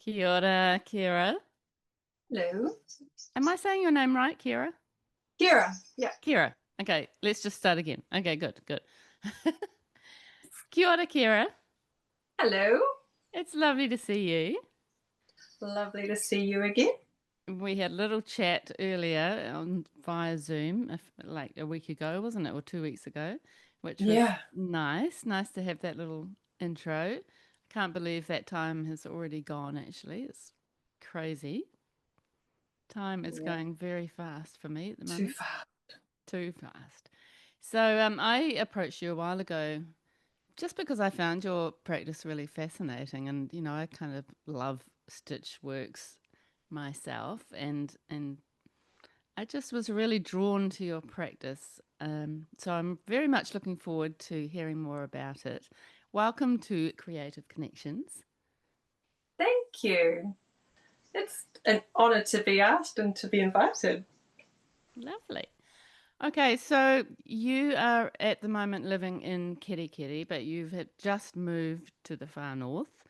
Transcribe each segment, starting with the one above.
Kia ora, Kira. Hello. Am I saying your name right, Kira? Kira. Yeah. Kira. Okay, let's just start again. Okay, good, good. Kia ora, Kira. Hello. It's lovely to see you. Lovely to see you again. We had a little chat earlier on via Zoom, like a week ago, wasn't it, or 2 weeks ago, which was Yeah. nice. Nice to have that little intro. Can't believe that time has already gone, actually. It's crazy. Time is Yeah. going very fast for me at the Too moment. far. Too fast. So I approached you a while ago just because I found your practice really fascinating, and I kind of love stitch works myself, and I just was really drawn to your practice. So I'm very much looking forward to hearing more about it. Welcome to Creative Connections. Thank you. It's an honor to be asked and to be invited. Lovely. Okay, so you are at the moment living in Keri Keri, but you've had just moved to the far north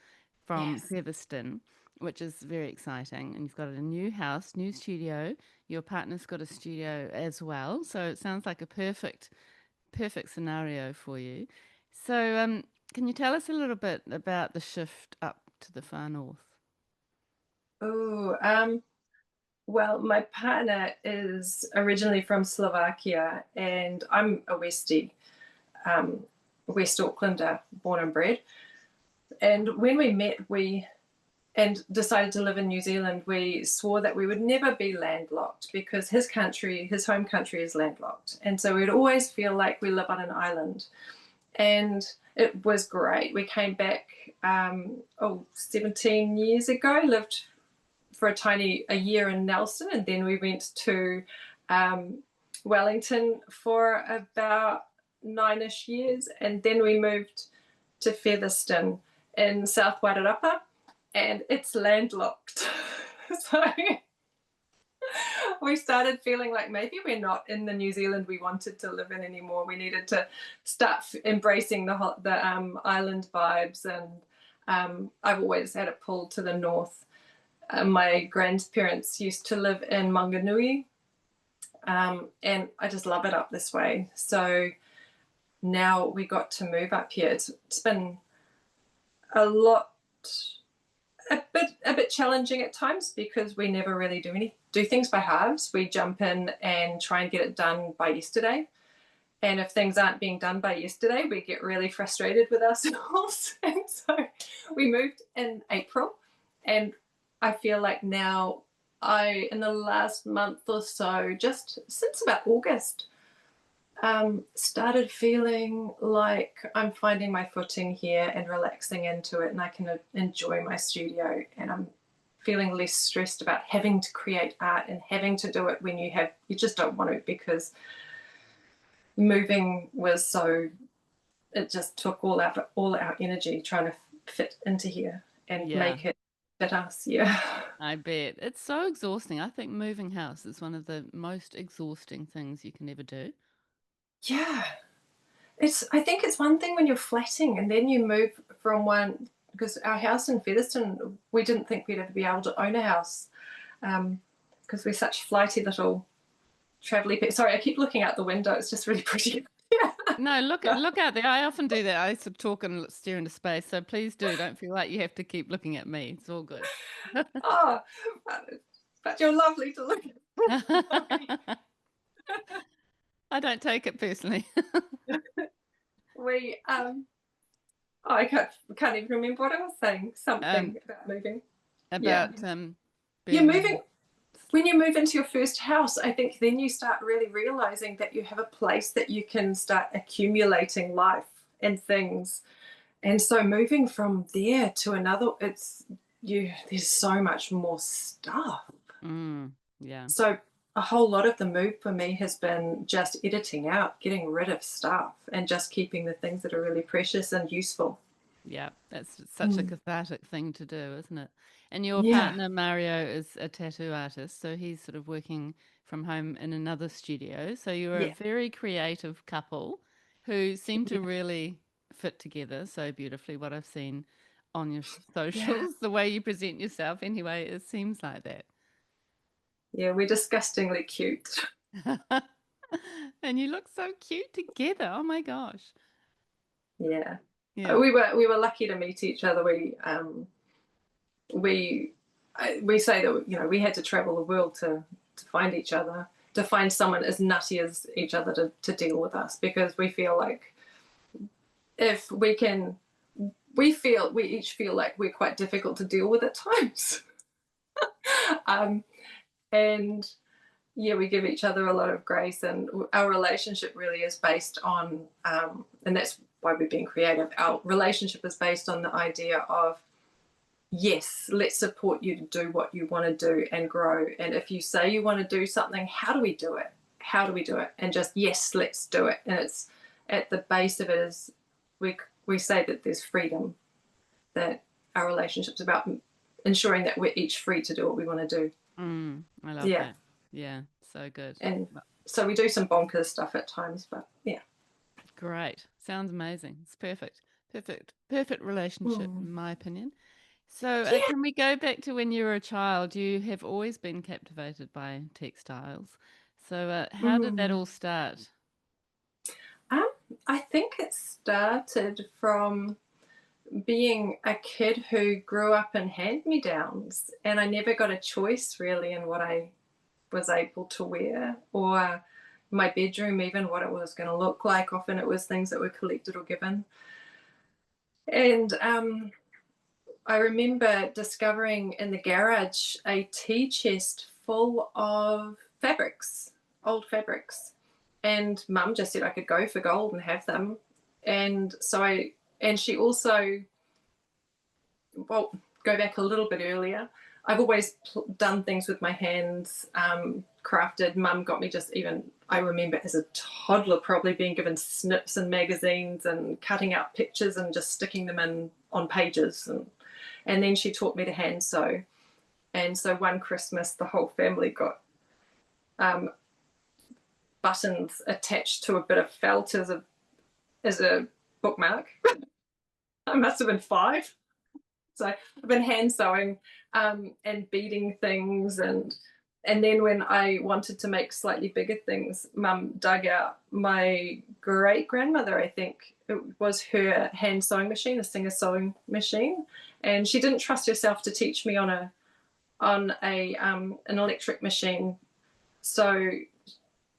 from Yes. Featherston, which is very exciting. And you've got a new house, new studio. Your partner's got a studio as well, so it sounds like a perfect scenario for you. So, can you tell us a little bit about the shift up to the far north? Oh, well, my partner is originally from Slovakia and I'm a Westie, um, West Aucklander, born and bred. And when we met, we and decided to live in New Zealand, we swore that we would never be landlocked because his country, his home country, is landlocked. And so we'd always feel like we live on an island. And it was great. We came back 17 years ago, lived for a year in Nelson, and then we went to Wellington for about 9ish years, and then we moved to Featherston in South Wairarapa, and it's landlocked. So we started feeling like maybe we're not in the New Zealand we wanted to live in anymore. We needed to start embracing the island vibes, and I've always had a pull to the north. My grandparents used to live in Manganui, and I just love it up this way. So now we got to move up here. It's been a lot, a bit challenging at times because we never really do things by halves. We jump in and try and get it done by yesterday. And if things aren't being done by yesterday, we get really frustrated with ourselves. And so we moved in April, and I feel like now in the last month or so, just since about August, started feeling like I'm finding my footing here and relaxing into it, and I can enjoy my studio, and I'm feeling less stressed about having to create art and having to do it when you just don't want to, because moving was so, it just took all our energy trying to fit into here and Yeah, make it fit us. Yeah. I bet. It's so exhausting. I think moving house is one of the most exhausting things you can ever do. Yeah. I think it's one thing when you're flatting and then you move from one, because our house in Featherston, we didn't think we'd ever be able to own a house, because we're such flighty little travelly people. Sorry, I keep looking out the window. It's just really pretty. No, Yeah. look out there. I often do that. I sort of talk and stare into space. So please do. Don't feel like you have to keep looking at me. It's all good. Oh, but you're lovely to look at. I don't take it personally. we oh, I can't even remember what I was saying. Um, Something about moving. Yeah. about You're being moving when you move into your first house. I think then you start really realizing that you have a place that you can start accumulating life and things. And so moving from there to another, there's so much more stuff. yeah. So a whole lot of the move for me has been just editing out, getting rid of stuff, and just keeping the things that are really precious and useful. Yeah, that's such a Mm. cathartic thing to do, isn't it? And your Yeah. partner Mario is a tattoo artist, so he's sort of working from home in another studio. So you're a Yeah. very creative couple who seem to really fit together so beautifully, what I've seen on your Yeah. socials, the way you present yourself. Anyway, it seems like that. Yeah, we're disgustingly cute. And you look so cute together. Oh my gosh. Yeah. Yeah. We were lucky to meet each other. We we say that, you know, we had to travel the world to find each other, to find someone as nutty as each other to deal with us, because we feel like if we can, we each feel like we're quite difficult to deal with at times. um, and yeah, we give each other a lot of grace, and our relationship really is based on, and that's why we're being creative. Our relationship is based on the idea of, yes, let's support you to do what you want to do and grow. And if you say you want to do something, how do we do it? How do we do it? And just, yes, let's do it. And it's at the base of it is we say that there's freedom, that our relationship's about ensuring that we're each free to do what we want to do. I love Yeah. that. Yeah, so good. And so we do some bonkers stuff at times, but yeah. Great. Sounds amazing. It's perfect. Perfect relationship, Mm. in my opinion. So, Yeah. can we go back to when you were a child? You have always been captivated by textiles. So, how did that Mm. all start? Um, I think it started from being a kid who grew up in hand me downs, and I never got a choice really in what I was able to wear, or my bedroom, even what it was going to look like. Often it was things that were collected or given. And I remember discovering in the garage a tea chest full of fabrics, old fabrics. And mum just said I could go for gold and have them. And so and she also, well, go back a little bit earlier. I've always done things with my hands, crafted. Mum got me just even, I remember as a toddler probably being given snips and magazines and cutting out pictures and just sticking them in on pages. And then she taught me to hand sew. And so one Christmas, the whole family got um, buttons attached to a bit of felt as a bookmark. I must have been 5. So I've been hand sewing and beading things, and then when I wanted to make slightly bigger things, Mum dug out my great grandmother. I think it was her hand sewing machine, a Singer sewing machine, and she didn't trust herself to teach me on a an electric machine. So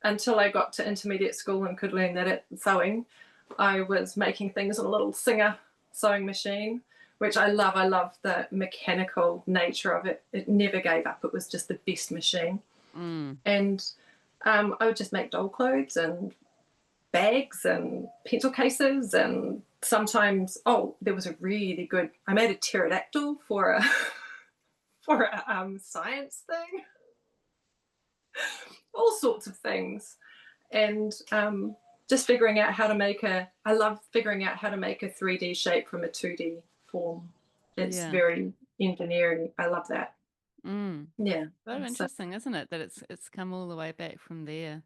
until I got to intermediate school and could learn that at sewing, I was making things on a little Singer sewing machine, which I love. I love the mechanical nature of it. It never gave up. It was just the best machine. Mm. And I would just make doll clothes and bags and pencil cases. And sometimes, oh, there was a really good, I made a pterodactyl for a, for a science thing, all sorts of things. And just figuring out how to make I love figuring out how to make a 3D shape from a 2D form. It's Yeah. very engineering. I love that. Mm. Yeah. So So interesting, isn't it? That it's come all the way back from there,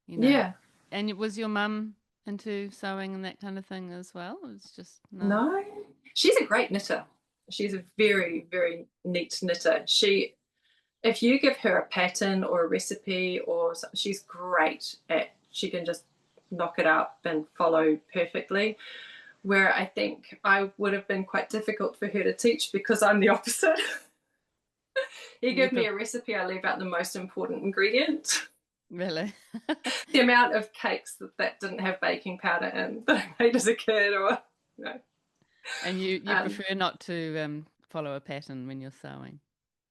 you know. yeah. And was your mum into sewing and that kind of thing as well? It's just no. No. She's a great knitter. She's a very, very neat knitter. If you give her a pattern or a recipe or something, she's great at, she can just knock it up and follow perfectly. Where I think I would have been quite difficult for her to teach because I'm the opposite. You You give me pref a recipe, I leave out the most important ingredient. Really? The amount of cakes that didn't have baking powder in that I made as a kid, or you know. And you um, prefer not to follow a pattern when you're sewing?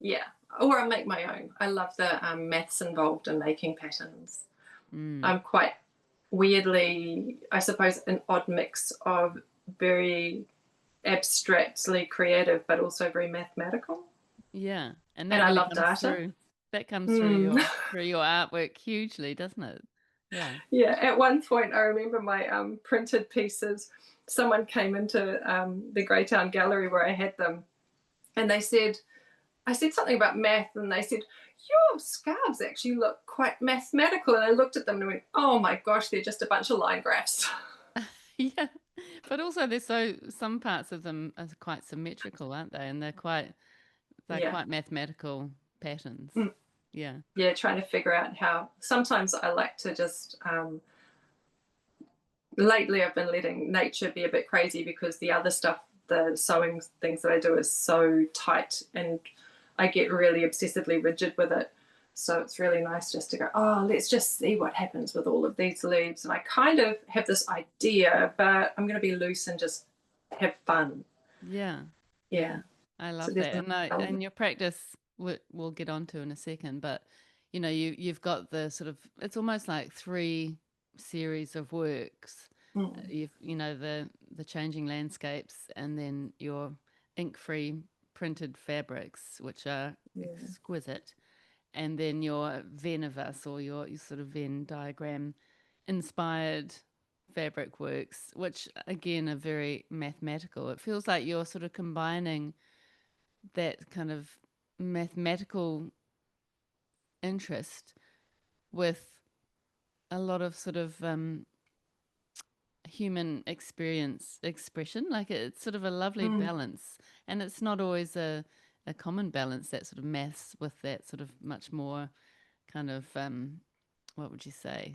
yeah, or I make my own. I love the maths involved in making patterns. Mm. I'm quite weirdly, I suppose, an odd mix of very abstractly creative, but also very mathematical. Yeah, and And that I really love comes data. through. That comes Mm. through your artwork hugely, doesn't it? Yeah. Yeah, at one point, I remember my printed pieces. Someone came into the Greytown Gallery where I had them, and they said, I said something about math, and they said, your scarves actually look quite mathematical. And I looked at them and I went, oh my gosh, they're just a bunch of line graphs. Yeah. But also some parts of them are quite symmetrical, aren't they? And they're Yeah. quite mathematical patterns. Mm. Yeah. Yeah, trying to figure out how. Sometimes I like to just lately I've been letting nature be a bit crazy because the other stuff, the sewing things that I do is so tight and I get really obsessively rigid with it. So it's really nice just to go, oh, let's just see what happens with all of these leaves. And I kind of have this idea, but I'm going to be loose and just have fun. Yeah. Yeah. Yeah. I So love there's that. no And your practice we'll get onto in a second, but you've got the sort of it's almost like three series of works. mm, The changing landscapes and then your ink-free printed fabrics, which are yeah. exquisite, and then your Venn of us or your sort of Venn diagram inspired fabric works, which again are very mathematical. It feels like you're sort of combining that kind of mathematical interest with a lot of sort of human experience expression. Like it's sort of a lovely Mm, balance, and it's not always a common balance, that sort of maths with that sort of much more kind of what would you say?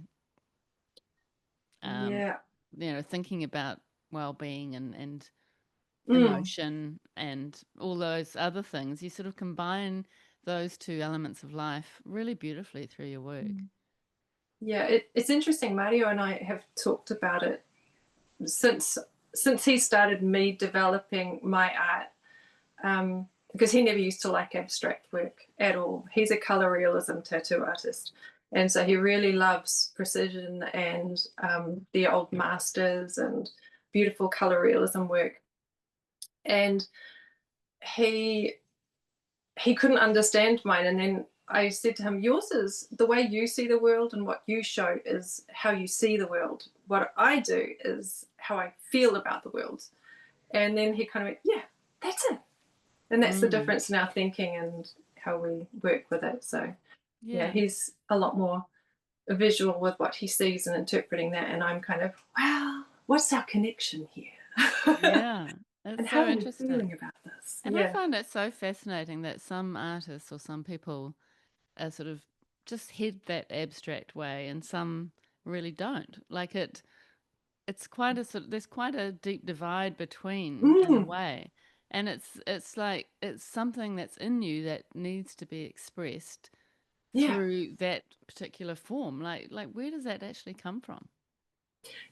Um, yeah. thinking about well-being and Mm, emotion and all those other things. You sort of combine those two elements of life really beautifully through your work. mm. Yeah, it's interesting. Mario and I have talked about it since he started me developing my art, because he never used to like abstract work at all. He's a color realism tattoo artist, and so he really loves precision and the old masters and beautiful color realism work. And he couldn't understand mine, and then I said to him, yours is the way you see the world, and what you show is how you see the world. What I do is how I feel about the world. And then he kind of went, yeah, that's it. And that's the Mm, difference in our thinking and how we work with it. So yeah, yeah, he's a lot more visual with what he sees and interpreting that, and I'm kind of, wow, what's our connection here? yeah. And It's how so are we feeling interesting. about this? And I Yeah. find it so fascinating that some artists or some people are sort of just head that abstract way and some really don't. Like it's quite a sort of there's quite a deep divide between in a Mm, way. And it's like it's something that's in you that needs to be expressed yeah. through that particular form. Like where does that actually come from?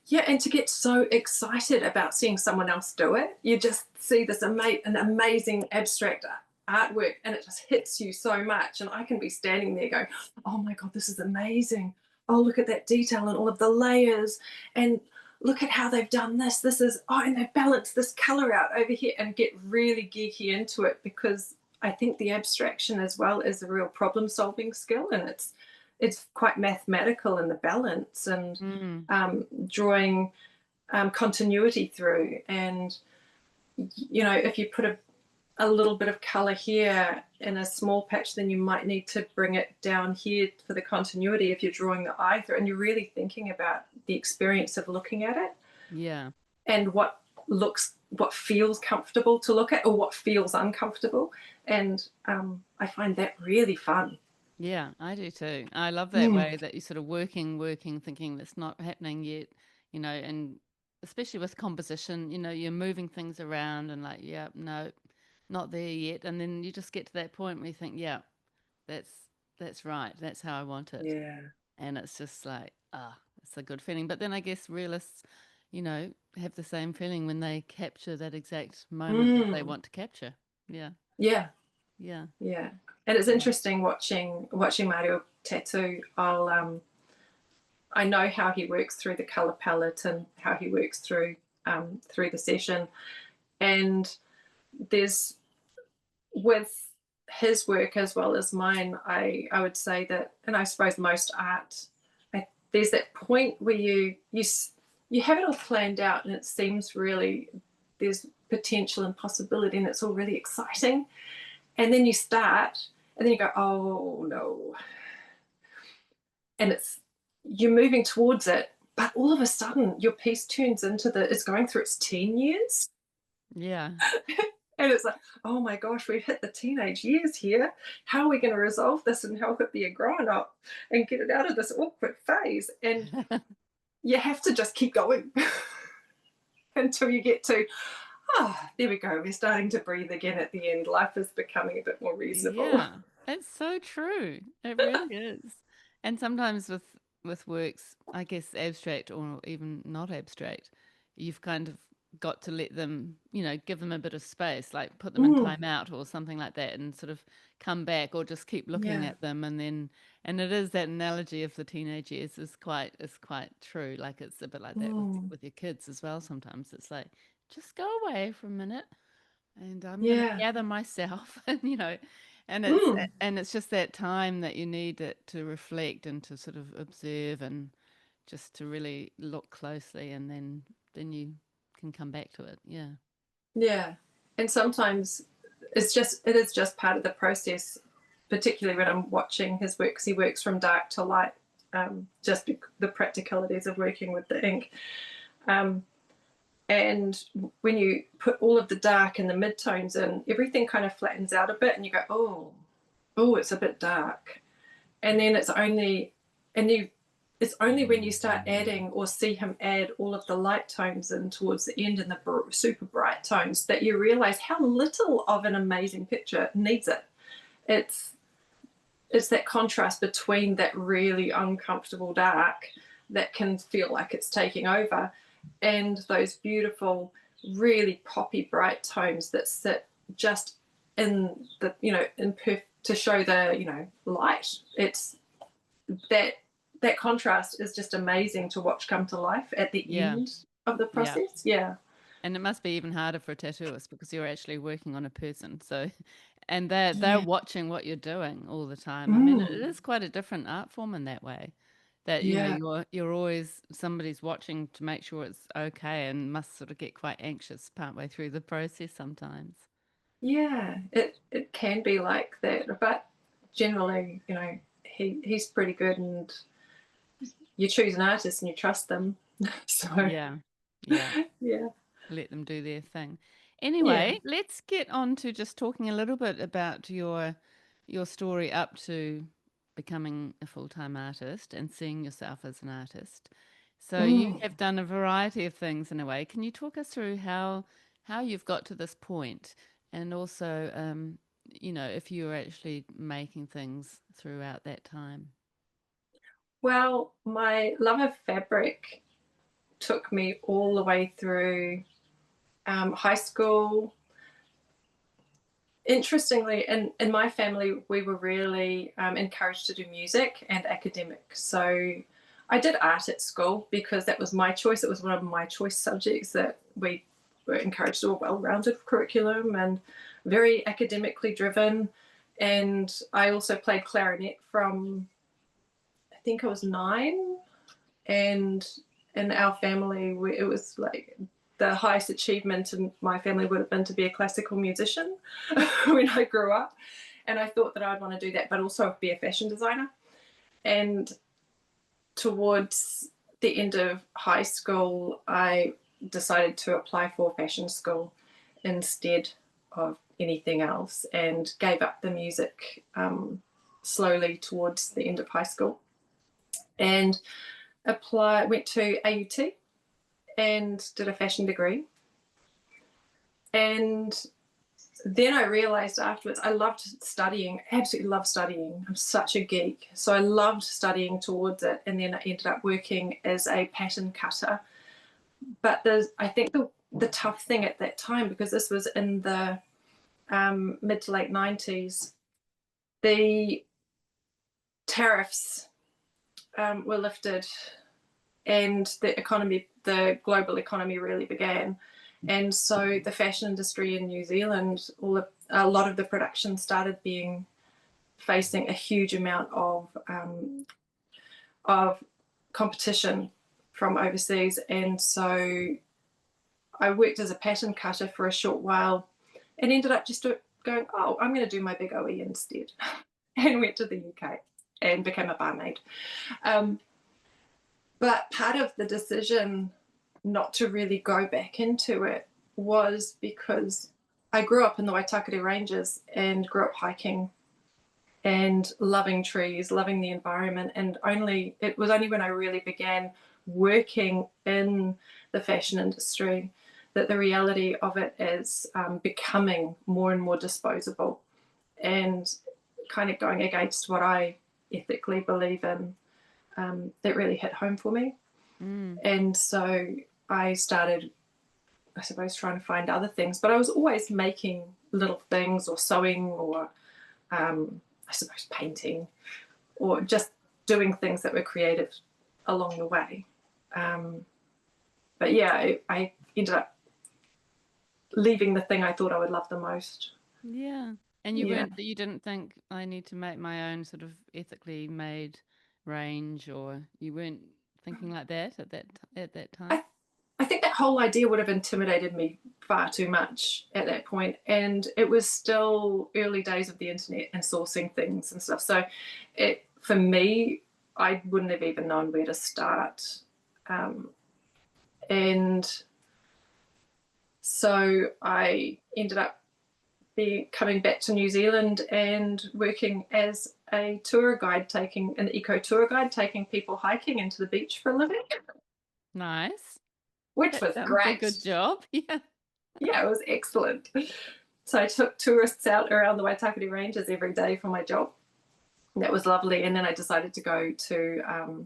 Yeah, and to get so excited about seeing someone else do it, you just see this an amazing abstract artwork, and it just hits you so much. And I can be standing there going, "Oh my god, this is amazing! Oh, look at that detail and all of the layers, and look at how they've done this. This is and they've balanced this color out over here," and get really geeky into it because I think the abstraction as well is a real problem-solving skill, and it's quite mathematical in the balance and Mm. drawing continuity through. And if you put a little bit of color here in a small patch, then you might need to bring it down here for the continuity if you're drawing the eye through, and you're really thinking about the experience of looking at it Yeah. and what feels comfortable to look at or what feels uncomfortable. And I find that really fun. Yeah, I do too. I love that Mm, way that you're sort of working, thinking that's not happening yet, and especially with composition, you're moving things around and like, yeah, no, not there yet. And then you just get to that point where you think, yeah, that's that's right. That's how I want it. yeah. And it's just like, it's a good feeling. But then I guess realists, have the same feeling when they capture that exact moment that they Mm, want to capture. Yeah. yeah. Yeah. Yeah, and it's Yeah. interesting watching Mario tattoo. I know how he works through the color palette and how he works through the session, and there's with his work as well as mine. I would say that, and I suppose most art, there's that point where you have it all planned out, and it seems really there's potential and possibility, and it's all really exciting, and then you start and then you go, oh no, and you're moving towards it, but all of a sudden your piece turns into it's going through its teen years. Yeah. And it's like, oh my gosh, we've hit the teenage years here. How are we going to resolve this and help it be a grown up and get it out of this awkward phase? And you have to just keep going until you get to, there we go. We're starting to breathe again at the end. Life is becoming a bit more reasonable. Yeah, it's so true. It really is. And sometimes with works, I guess abstract or even not abstract, you've kind of got to let them, give them a bit of space, like put them in Mm, timeout or something like that, and sort of come back or just keep looking yeah. at them, and it is that analogy of the teenage years is quite true. Like it's a bit like that with Mm, with your kids as well. Sometimes it's like just go away for a minute and I'm going to yeah. gather myself and and it's Mm, and it's just that time that you need it to reflect and to sort of observe and just to really look closely and then you can come back to it. Yeah. yeah. And sometimes it is just part of the process, particularly when I'm watching his work, because he works from dark to light, just the practicalities of working with the ink. Um, and when you put all of the dark and the midtones in, everything kind of flattens out a bit, and you go, oh, it's a bit dark. And then it's only when you start adding or see him add all of the light tones in towards the end and the super bright tones that you realize how little of an amazing picture needs it. It's it's that contrast between that really uncomfortable dark that can feel like it's taking over and those beautiful, really poppy bright tones that sit just in the, to show the, light. It's that that contrast is just amazing to watch come to life at the Yeah. end of the Yeah. process. Yeah. And it must be even harder for a tattooist because you're actually working on a person. So, and they're Yeah. watching what you're doing all the time. I mean, it Mm. is quite a different art form in that way. That Yeah. you're always somebody's watching to make sure it's okay, and must sort of get quite anxious partway through the process sometimes. Yeah. It can be like that, but generally, he's pretty good, and you choose an artist and you trust them. So Yeah, yeah. yeah. Let them do their thing. Yeah. Anyway, let's get on to just talking a little bit about your story up to becoming a full-time artist and seeing yourself as an artist. So you Mm. have done a variety of things in a way. Can you talk us through how you've got to this point, and also if you were actually making things throughout that time? Well, my love of fabric took me all the way through high school. Interestingly, in my family, we were really encouraged to do music and academic. So I did art at school because that was my choice. It was one of my choice subjects that we were encouraged to, a well-rounded curriculum and very academically driven. And I also played clarinet from, I think I was 9. And in our family, it was like the highest achievement in my family would have been to be a classical musician when I grew up. And I thought that I'd want to do that, but also be a fashion designer. And towards the end of high school, I decided to apply for fashion school instead of anything else and gave up the music slowly towards the end of high school and went to AUT and did a fashion degree. And then I realized afterwards I loved studying, absolutely loved studying. I'm such a geek. So I loved studying towards it. And then I ended up working as a pattern cutter. But I think the tough thing at that time, because this was in the mid to late 90s, the tariffs were lifted and the global economy really began. And so the fashion industry in New Zealand, a lot of the production started facing a huge amount of competition from overseas. And so I worked as a pattern cutter for a short while and ended up just going, oh, I'm going to do my big OE instead, and went to the UK and became a barmaid. Um, But part of the decision not to really go back into it was because I grew up in the Waitakere Ranges and grew up hiking and loving trees, loving the environment. And it was only when I really began working in the fashion industry that the reality of it is becoming more and more disposable and kind of going against what I ethically believe in. That really hit home for me. And so I started, I suppose, trying to find other things, but I was always making little things or sewing or I suppose painting or just doing things that were creative along the way. But yeah, I ended up leaving the thing I thought I would love the most. Yeah. And you didn't think I need to make my own sort of ethically made range, or you weren't thinking like that at that time? I think that whole idea would have intimidated me far too much at that point. And it was still early days of the internet and sourcing things and stuff. So for me, I wouldn't have even known where to start. And so I ended up coming back to New Zealand and working as a tour guide, an eco tour guide, taking people hiking into the beach for a living. Nice. Which was great. A good job. Yeah. Yeah, it was excellent. So I took tourists out around the Waitakere Ranges every day for my job. And that was lovely. And then I decided to go to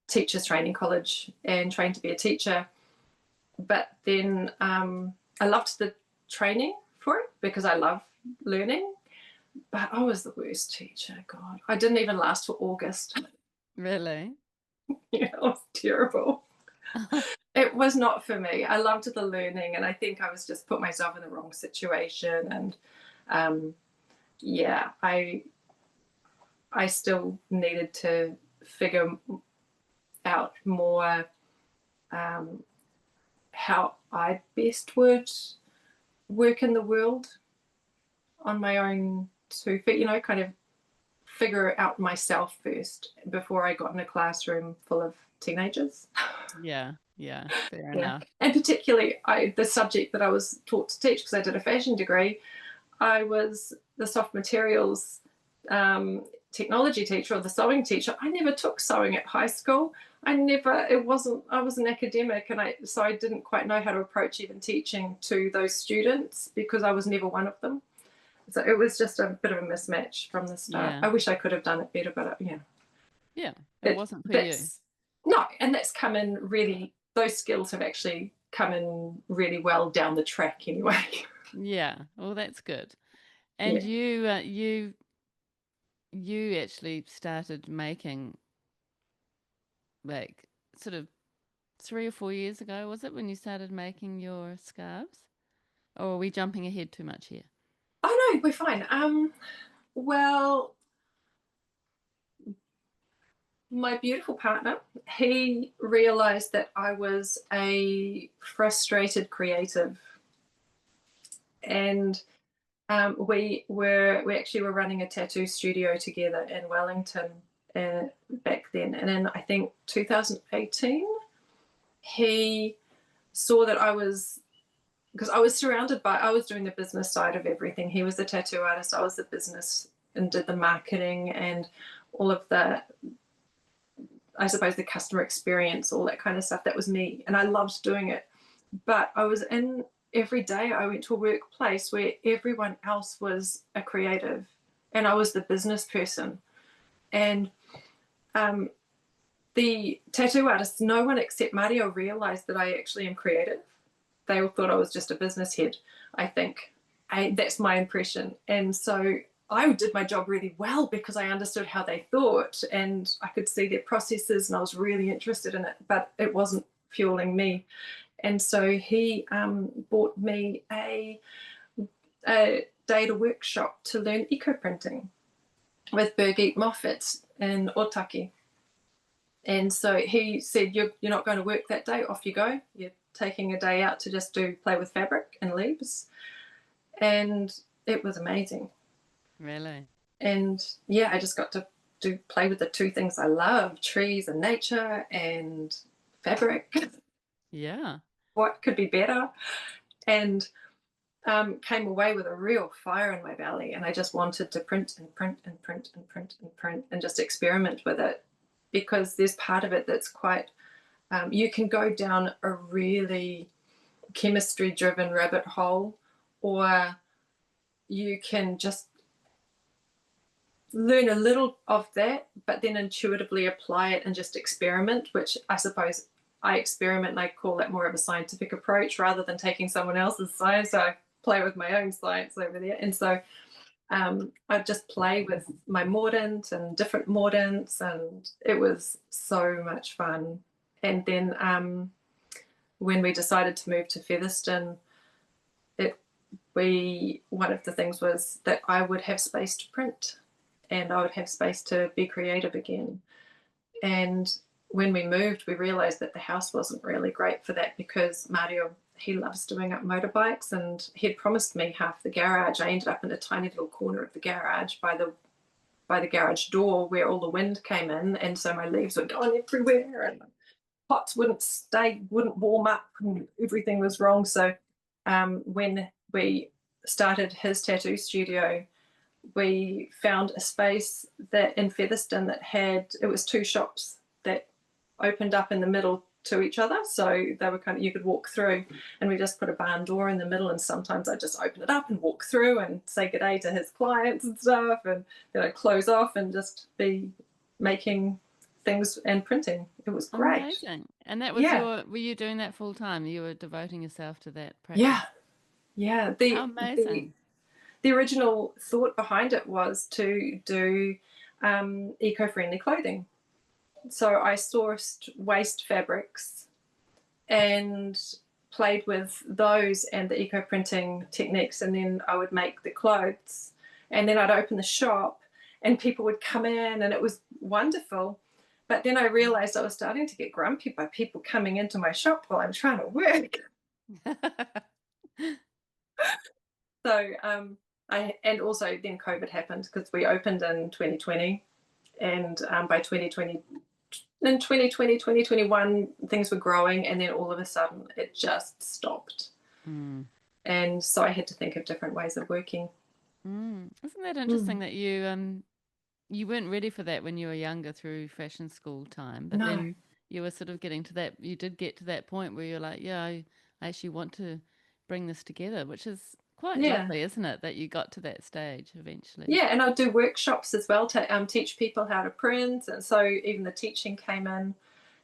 teachers training college and train to be a teacher. But then I loved the training for it because I love learning. But I was the worst teacher. God, I didn't even last for August. Really? Yeah, it was terrible. It was not for me. I loved the learning, and I think I was just put myself in the wrong situation. And yeah, I still needed to figure out more how I best would work in the world on my own to, kind of figure out myself first before I got in a classroom full of teenagers. Yeah, fair enough. And particularly the subject that I was taught to teach, because I did a fashion degree, I was the soft materials technology teacher or the sewing teacher. I never took sewing at high school. I was an academic, and so I didn't quite know how to approach even teaching to those students because I was never one of them. So it was just a bit of a mismatch from the start. Yeah. I wish I could have done it better, but yeah. Yeah, it wasn't for you. No, and that's come in really, those skills have actually come in really well down the track anyway. Yeah, well, that's good. And you actually started making, like, sort of 3 or 4 years ago, was it, when you started making your scarves? Or are we jumping ahead too much here? Oh no, we're fine. Well, my beautiful partner, he realized that I was a frustrated creative, and we actually were running a tattoo studio together in Wellington back then, and in I think 2018, he saw that because I was doing the business side of everything. He was the tattoo artist, I was the business and did the marketing and all of the, I suppose, the customer experience, all that kind of stuff. That was me, and I loved doing it. But every day I went to a workplace where everyone else was a creative and I was the business person. And the tattoo artists, no one except Mario realized that I actually am creative. They all thought I was just a business head, I think. That's my impression. And so I did my job really well because I understood how they thought and I could see their processes and I was really interested in it, but it wasn't fueling me. And so he bought me a day at a workshop to learn eco-printing with Birgit Moffat in Otaki. And so he said, you're not going to work that day, off you go. You're taking a day out to just play with fabric and leaves. And it was amazing. Really? And yeah, I just got to to play with the two things I love, trees and nature and fabric. Yeah. What could be better? And came away with a real fire in my belly, and I just wanted to print and print and print and print and print and just experiment with it, because there's part of it that's quite you can go down a really chemistry driven rabbit hole, or you can just learn a little of that but then intuitively apply it and just experiment, which I suppose I experiment and I call that more of a scientific approach rather than taking someone else's science. So I play with my own science over there, and so I just play with my mordant and different mordants, and it was so much fun. And then when we decided to move to Featherston, one of the things was that I would have space to print and I would have space to be creative again. And when we moved, we realized that the house wasn't really great for that, because Mario, he loves doing up motorbikes, and he'd promised me half the garage. I ended up in a tiny little corner of the garage by the garage door where all the wind came in, and so my leaves were going everywhere, and pots wouldn't warm up, and everything was wrong. So when we started his tattoo studio, we found a space that in Featherston that it was two shops that opened up in the middle to each other, so they were you could walk through, and we just put a barn door in the middle, and sometimes I just open it up and walk through and say good day to his clients and stuff, and then I'd close off and just be making things and printing. It was great. Amazing. And that was Yeah, were you doing that full time? You were devoting yourself to that yeah, practice? yeah. How The amazing. the original thought behind it was to do eco-friendly clothing. So I sourced waste fabrics and played with those and the eco printing techniques, and then I would make the clothes, and then I'd open the shop and people would come in, and it was wonderful. But then I realized I was starting to get grumpy by people coming into my shop while I'm trying to work. So and also then COVID happened, because we opened in 2020, and by 2020, in 2020, 2021, things were growing, and then all of a sudden it just stopped. Mm. And so I had to think of different ways of working. Isn't that Mm. interesting that you weren't ready for that when you were younger through fashion school time, but No, then you were sort of getting to that, you did get to that point where you're like, yeah, I actually want to bring this together, which is quite yeah, lovely, isn't it, that you got to that stage eventually. yeah, and I'll do workshops as well to teach people how to print, and so even the teaching came in,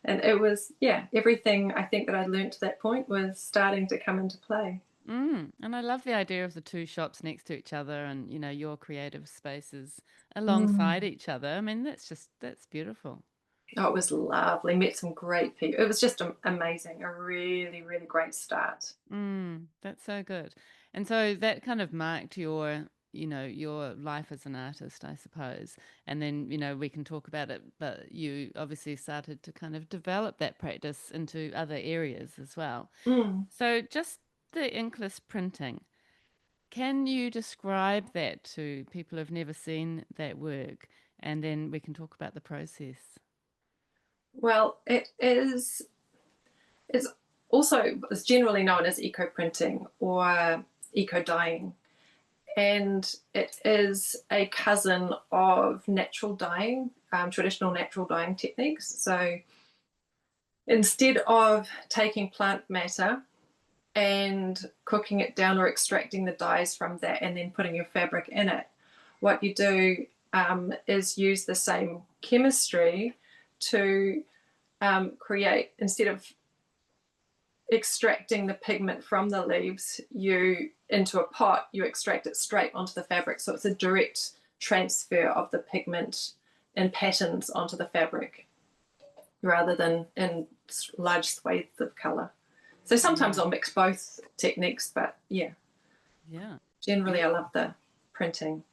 and it was, yeah, everything I think that I learned to that point was starting to come into play. And I love the idea of the two shops next to each other and, your creative spaces alongside Mm. each other. I mean, that's beautiful. Oh, it was lovely. Met some great people. It was just amazing. A really, really great start. That's so good. And so that kind of marked your life as an artist, I suppose. And then, we can talk about it, but you obviously started to kind of develop that practice into other areas as well. Mm. So just the inkless printing, can you describe that to people who've never seen that work? And then we can talk about the process. Well, it's also it's generally known as eco printing or eco dyeing, and it is a cousin of natural dyeing, traditional natural dyeing techniques. So instead of taking plant matter and cooking it down or extracting the dyes from that and then putting your fabric in it, what you do is use the same chemistry to create, instead of extracting the pigment from the leaves into a pot, you extract it straight onto the fabric. So it's a direct transfer of the pigment in patterns onto the fabric rather than in large swathes of color. So sometimes Mm, I'll mix both techniques, but yeah, yeah. generally I love the printing.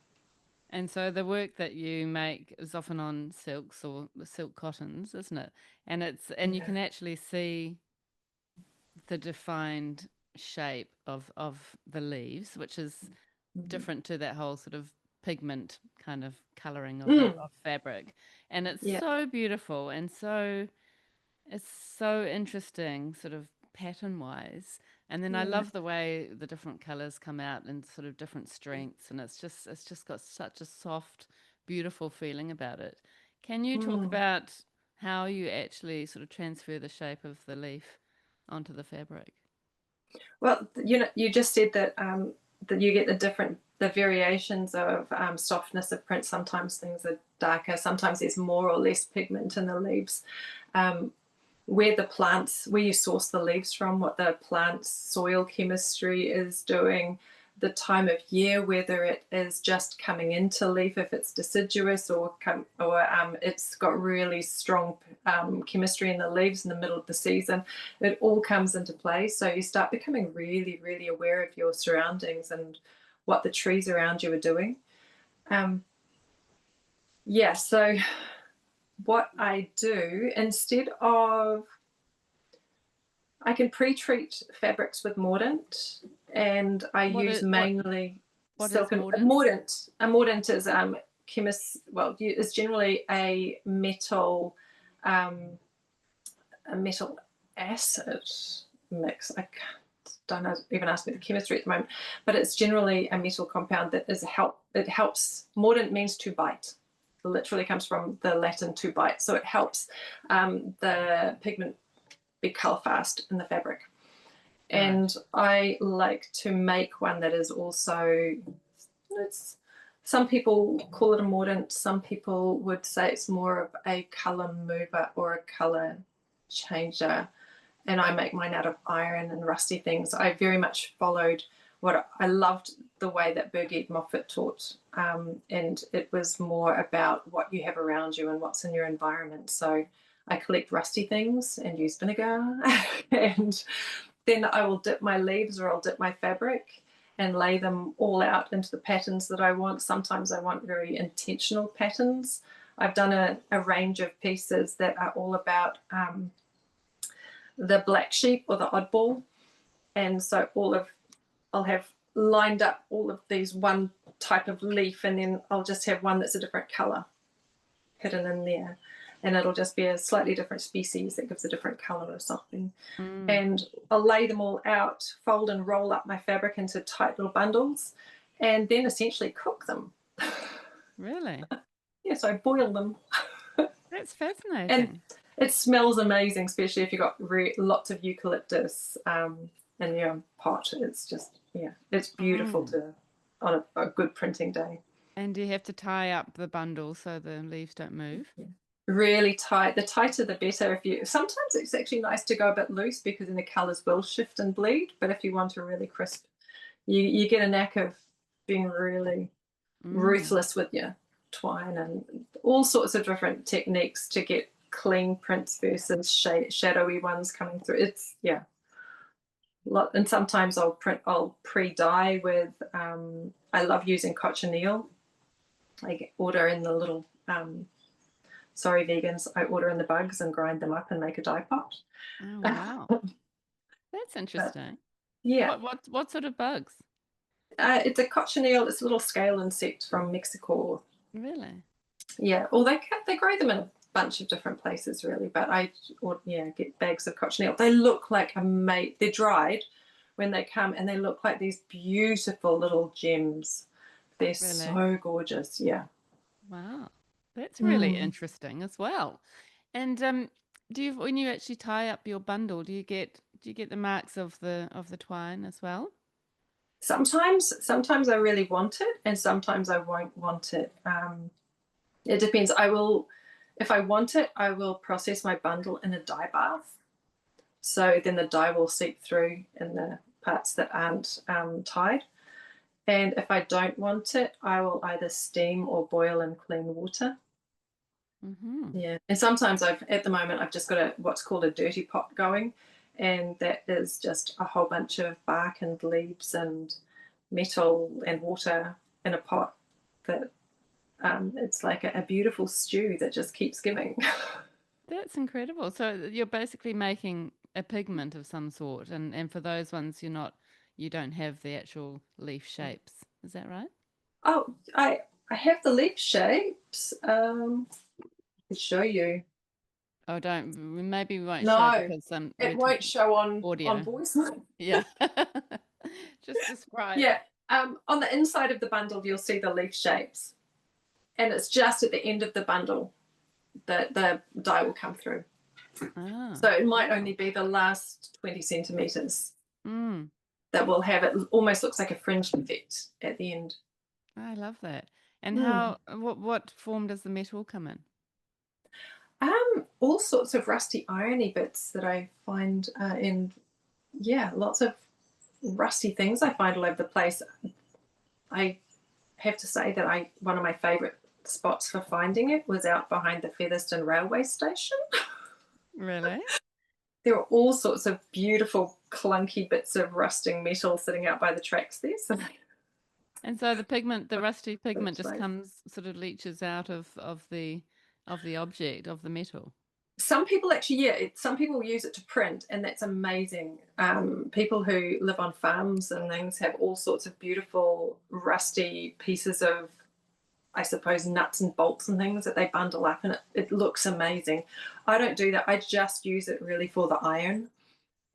And so the work that you make is often on silks or silk cottons, isn't it? And you Yeah. can actually see the defined shape of the leaves, which is Mhm. different to that whole sort of pigment kind of coloring of Mm, fabric, and it's yeah. so beautiful and so it's so interesting, sort of pattern wise. And then I Yeah. love the way the different colors come out in sort of different strengths, and it's just got such a soft, beautiful feeling about it. Can you talk Mm. about how you actually sort of transfer the shape of the leaf onto the fabric? Well, you just said that you get the variations of softness of print. Sometimes things are darker. Sometimes there's more or less pigment in the leaves. Um, where you source the leaves from, what the plant's soil chemistry is doing, the time of year, whether it is just coming into leaf, if it's deciduous or it's got really strong chemistry in the leaves in the middle of the season. It all comes into play. So you start becoming really, really aware of your surroundings and what the trees around you are doing. Um, yeah, so what I do instead of I can pre-treat fabrics with mordant, and I What use is what mainly what is silk and mordant? a mordant is chemist. Well, it's generally um, a metal acid mix. I don't know, even ask me the chemistry at the moment, but it's generally a metal compound that is help. It helps. Mordant means to bite. It literally comes from the Latin to bite, so it helps the pigment be color fast in the fabric. Right. And I like to make one that is also, it's, some people call it a mordant, some people would say it's more of a color mover or a color changer. And I make mine out of iron and rusty things. I very much followed what I loved, the way that Birgit Moffat taught. And it was more about what you have around you and what's in your environment. So I collect rusty things and use vinegar. And then I will dip my leaves or I'll dip my fabric and lay them all out into the patterns that I want. Sometimes I want very intentional patterns. I've done a range of pieces that are all about the black sheep or the oddball. And so I'll have lined up all of these one type of leaf, and then I'll just have one that's a different color hidden in there. And it'll just be a slightly different species that gives a different color or something. Mm, And I'll lay them all out, fold and roll up my fabric into tight little bundles, and then essentially cook them. really? Yes, I boil them. That's And fascinating. it smells amazing, especially if you've got lots of eucalyptus in your pot. It's just, yeah, it's beautiful Mm. to on a good printing day. And do you have to tie up the bundle so the leaves don't move? Yeah. Really tight. The tighter the better. If you sometimes it's actually nice to go a bit loose because then the colours will shift and bleed. But if you want a really crisp, you get a knack of being really Mm. ruthless with your twine and all sorts of different techniques to get clean prints versus shadowy ones coming through. It's yeah. And sometimes I'll pre-dye with I love using cochineal. I order in the little sorry vegans, I order in the bugs and grind them up and make a dye pot. Oh, wow. That's But interesting. yeah, What sort of bugs? it's a cochineal. It's a little scale insect from Mexico. Really? Yeah, or they grow them in a bunch of different places really. But get bags of cochineal. They look like they're dried when they come, and they look like these beautiful little gems. They're Really? so gorgeous. Yeah. Wow. That's really Mm. interesting as well. And do you when you actually tie up your bundle, do you get the marks of the twine as well? Sometimes I really want it, and sometimes I won't want it. It depends. If I want it, I will process my bundle in a dye bath. So then the dye will seep through in the parts that aren't tied. And if I don't want it, I will either steam or boil in clean water. Mm-hmm. Yeah. And sometimes at the moment, I've just got what's called a dirty pot going. And that is just a whole bunch of bark and leaves and metal and water in a pot that it's like a beautiful stew that just keeps giving. That's incredible. So you're basically making a pigment of some sort, and for those ones you don't have the actual leaf shapes. Is that right? Oh, I I have the leaf shapes. I'll show you. Oh, don't. Maybe we won't show No, because it we're won't talking show on audio. voice. Yeah. Just describe. Yeah. On the inside of the bundle, you'll see the leaf shapes, and it's just at the end of the bundle that the dye will come through. Ah, So it might wow. only be the last 20 centimeters Mm, that will have it. Almost looks like a fringe effect at the end. I love that. And Mm. what form does the metal come in? All sorts of rusty irony bits that I find in, yeah, lots of rusty things I find all over the place. I have to say that one of my favourite spots for finding it was out behind the Featherston railway station. Really? There are all sorts of beautiful clunky bits of rusting metal sitting out by the tracks there. So And so the pigment, the rusty pigment that's just right. comes sort of leaches out of the object of the metal. Some people actually, yeah, some people use it to print, and that's amazing. People who live on farms and things have all sorts of beautiful rusty pieces of, I suppose, nuts and bolts and things that they bundle up, and it looks amazing. I don't do that. I just use it really for the iron.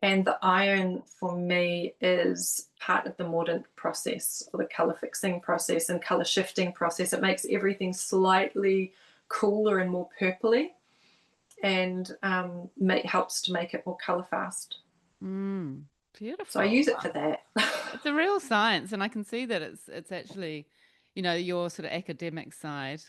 And the iron for me is part of the mordant process, or the color fixing process and color shifting process. It makes everything slightly cooler and more purpley, and helps to make it more color fast. Mm, So I beautiful. use it for that. It's a real science, and I can see that it's actually, your sort of academic side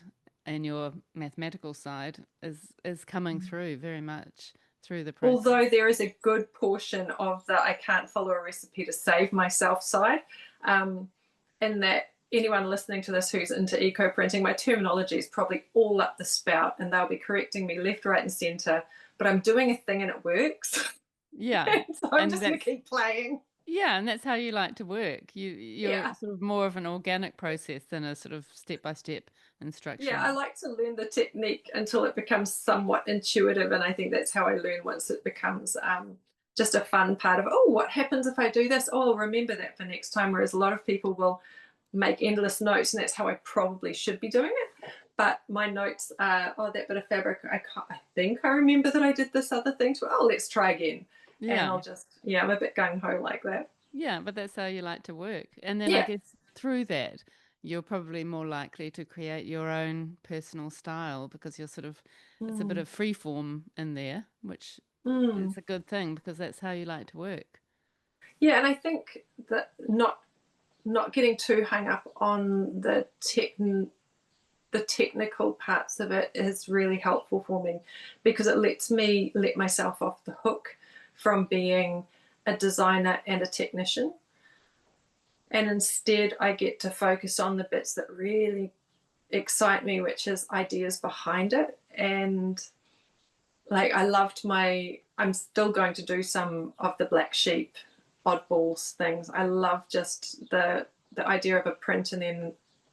and your mathematical side is coming through very much through the Although process. there is a good portion of the I can't follow a recipe to save myself side, um, in that anyone listening to this who's into eco printing, my terminology is probably all up the spout, and they'll be correcting me left, right, and center. But I'm doing a thing and it works. Yeah, So I'm and just going to that's keep playing. yeah, and that's how you like to work. You're Yeah. sort of more of an organic process than a sort of step by step Yeah, I instruction. like to learn the technique until it becomes somewhat intuitive, and I think that's how I learn once it becomes just a fun part of, oh, what happens if I do this? Oh, I'll remember that for next time. Whereas a lot of people will make endless notes, and that's how I probably should be doing it. But my notes are, oh, that bit of fabric, I think I remember that I did this other thing to, oh, let's try again. And Yeah. I'll just, yeah, I'm a bit gung ho like that. Yeah, but that's how you like to work. And then I Yeah. guess through that, you're probably more likely to create your own personal style because you're sort of, it's a bit Mm. of free form in there, which Mm. is a good thing because that's how you like to work. Yeah, and I think that not getting too hung up on the technical parts of it is really helpful for me, because it lets me let myself off the hook from being a designer and a technician, and instead I get to focus on the bits that really excite me, which is ideas behind it. And like, I'm still going to do some of the black sheep oddballs things. I love just the idea of a print and then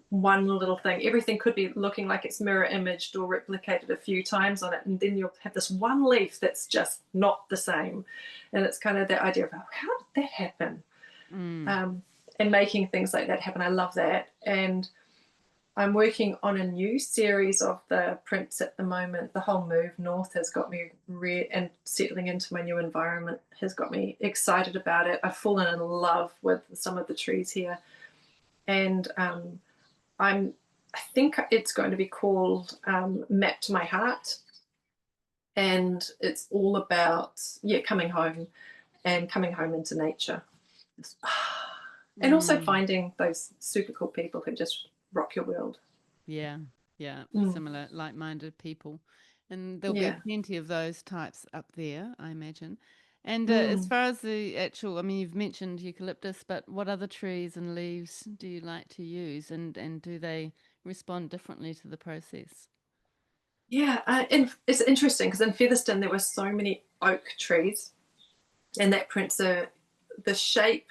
one little thing. Everything could be looking like it's mirror imaged or replicated a few times on it, and then you'll have this one leaf that's just not the same. And it's kind of that idea of, oh, how did that happen? Mm. Um, and making things like that happen. I love that. And I'm working on a new series of the prints at the moment. The whole move north has got me and settling into my new environment has got me excited about it. I've fallen in love with some of the trees here, and I'm I think it's going to be called Map to My Heart, and it's all about, yeah, coming home into nature, and also Mm. finding those super cool people who just rock your world. Yeah, yeah, Mm, similar, like-minded people. And there'll be yeah. plenty of those types up there, I imagine. And as Mm. far as the actual, I mean, you've mentioned eucalyptus, but what other trees and leaves do you like to use, and do they respond differently to the process? Yeah, and it's interesting because in Featherston there were so many oak trees, and that prints the shape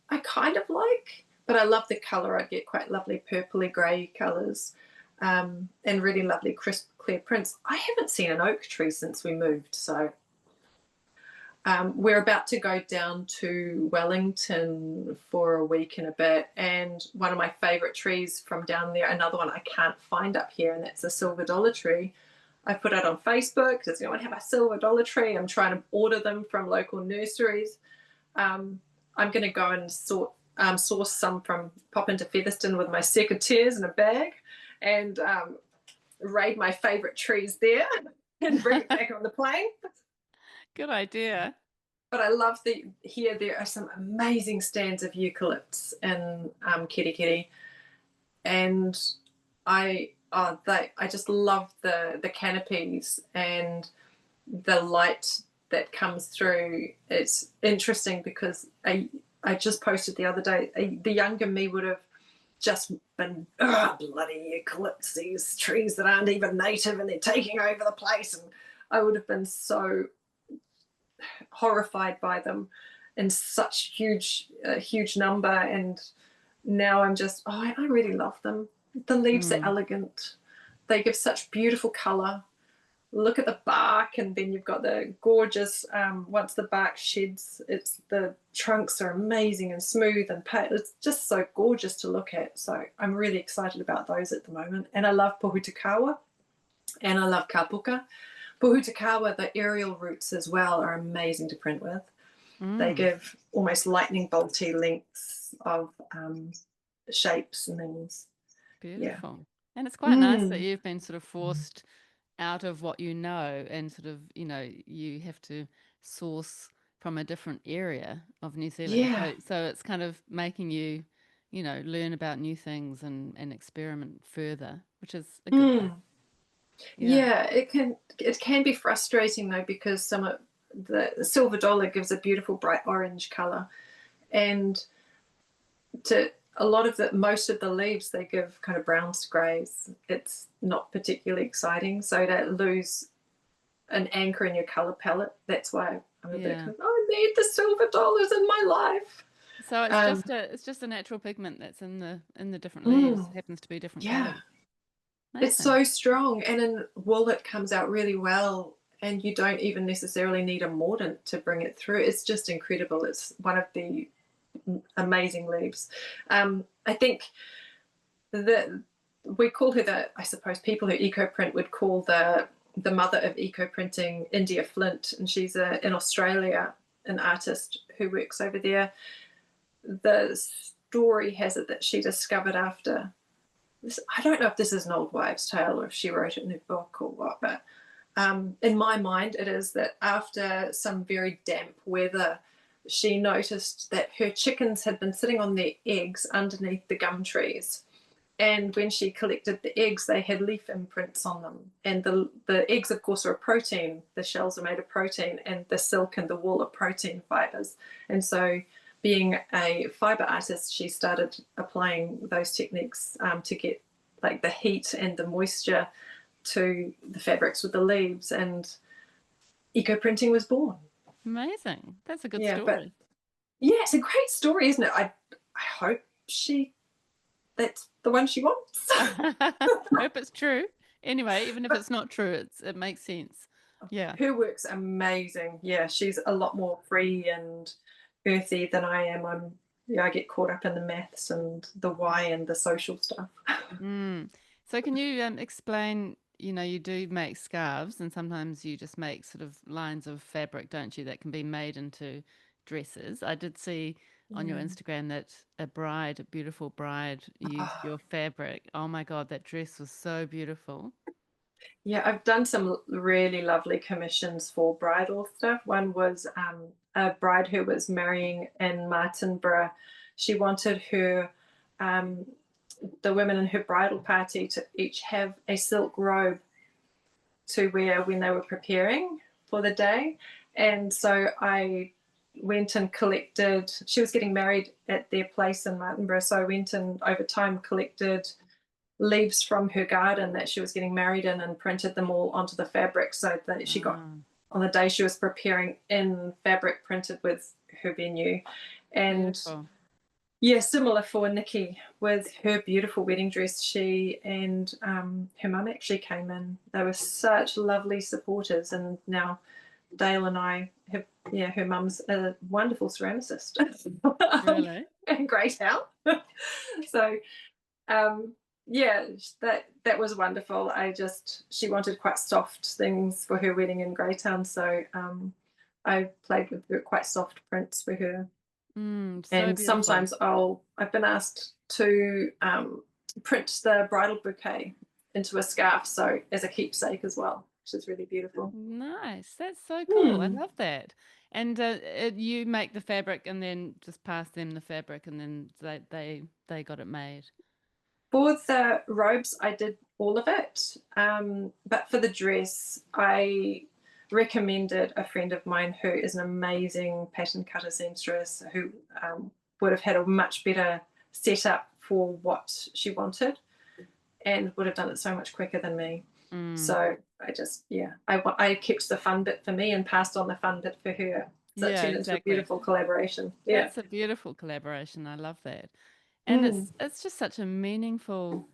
I kind of like, but I love the color. I get quite lovely purpley grey colors, and really lovely crisp clear prints. I haven't seen an oak tree since we moved, so We're about to go down to Wellington for a week and a bit, and one of my favourite trees from down there, another one I can't find up here, and that's a silver dollar tree. I put it on Facebook. Does anyone have a silver dollar tree? I'm trying to order them from local nurseries. I'm going to go and source some from, pop into Featherston with my secateurs in a bag, and raid my favourite trees there and bring it back on the plane. Good idea. But I love here there are some amazing stands of eucalypts in Keri Keri, and I just love the canopies and the light that comes through. It's interesting because I just posted the other day, the younger me would have just been, oh, bloody eucalypts, these trees that aren't even native and they're taking over the place, and I would have been so horrified by them in such huge number, and now I'm just, I really love them. The leaves are elegant, they give such beautiful color. Look at the bark, and then you've got the gorgeous once the bark sheds, the trunks are amazing and smooth and it's just so gorgeous to look at. So I'm really excited about those at the moment. And I love pohutakawa and I love kapuka. Pohutakawa, the aerial roots as well, are amazing to print with. They give almost lightning bolty lengths of shapes and things. Beautiful. Yeah. And it's quite nice that you've been sort of forced out of what you know, and sort of, you have to source from a different area of New Zealand. Yeah. So it's kind of making you, learn about new things and experiment further, which is a good thing. Yeah, it can be frustrating though, because some of the silver dollar gives a beautiful bright orange color, and most of the leaves, they give kind of browns to greys. It's not particularly exciting, so to lose an anchor in your color palette, that's why I'm a bit kind of, I need the silver dollars in my life. So it's just a natural pigment that's in the different leaves. It happens to be different colors. It's so strong, and in wool it comes out really well, and you don't even necessarily need a mordant to bring it through. It's just incredible. It's one of the amazing leaves. I think we call her I suppose people who eco-print would call the mother of eco-printing India Flint, and she's in Australia, an artist who works over there. The story has it that she discovered after this, I don't know if this is an old wives' tale or if she wrote it in a book or what, but in my mind it is that after some very damp weather, she noticed that her chickens had been sitting on their eggs underneath the gum trees. And when she collected the eggs, they had leaf imprints on them. And the eggs, of course, are a protein. The shells are made of protein, and the silk and the wool are protein fibers. And so being a fiber artist, she started applying those techniques to get like the heat and the moisture to the fabrics with the leaves, and eco-printing was born. Amazing. That's a good story. But it's a great story, isn't it? I hope that's the one she wants. I hope it's true. Anyway, even if it's not true, it makes sense. Yeah. Her work's amazing. Yeah, she's a lot more free and earthy than I am. I get caught up in the maths and the why and the social stuff. So can you explain, you do make scarves, and sometimes you just make sort of lines of fabric, don't you, that can be made into dresses. I did see on your Instagram that a beautiful bride, used your fabric. Oh my God, that dress was so beautiful. Yeah, I've done some really lovely commissions for bridal stuff. One was a bride who was marrying in Martinborough. She wanted the women in her bridal party to each have a silk robe to wear when they were preparing for the day. And so I went and collected, she was getting married at their place in Martinborough, so I went and over time collected leaves from her garden that she was getting married in and printed them all onto the fabric, so that she got, on the day she was preparing, in fabric printed with her venue. And similar for Nikki with her beautiful wedding dress. She and her mum actually came in. They were such lovely supporters, and now Dale and I have, yeah, her mum's a wonderful ceramicist Really? in Greytown. So yeah, that was wonderful. She wanted quite soft things for her wedding in Greytown, so I played with quite soft prints for her. So And beautiful. sometimes I've been asked to print the bridal bouquet into a scarf, so as a keepsake as well, which is really beautiful. Nice. That's so cool. I Hmm. love that. And you make the fabric and then just pass them the fabric and then they got it made. For the robes, I did all of it, but for the dress, I recommended a friend of mine who is an amazing pattern cutter seamstress who would have had a much better setup for what she wanted and would have done it so much quicker than me. Mm. So I kept the fun bit for me and passed on the fun bit for her. So it Yeah, turned into a exactly. beautiful collaboration. Yeah. That's a beautiful collaboration. I love that. And Mm. it's just such a meaningful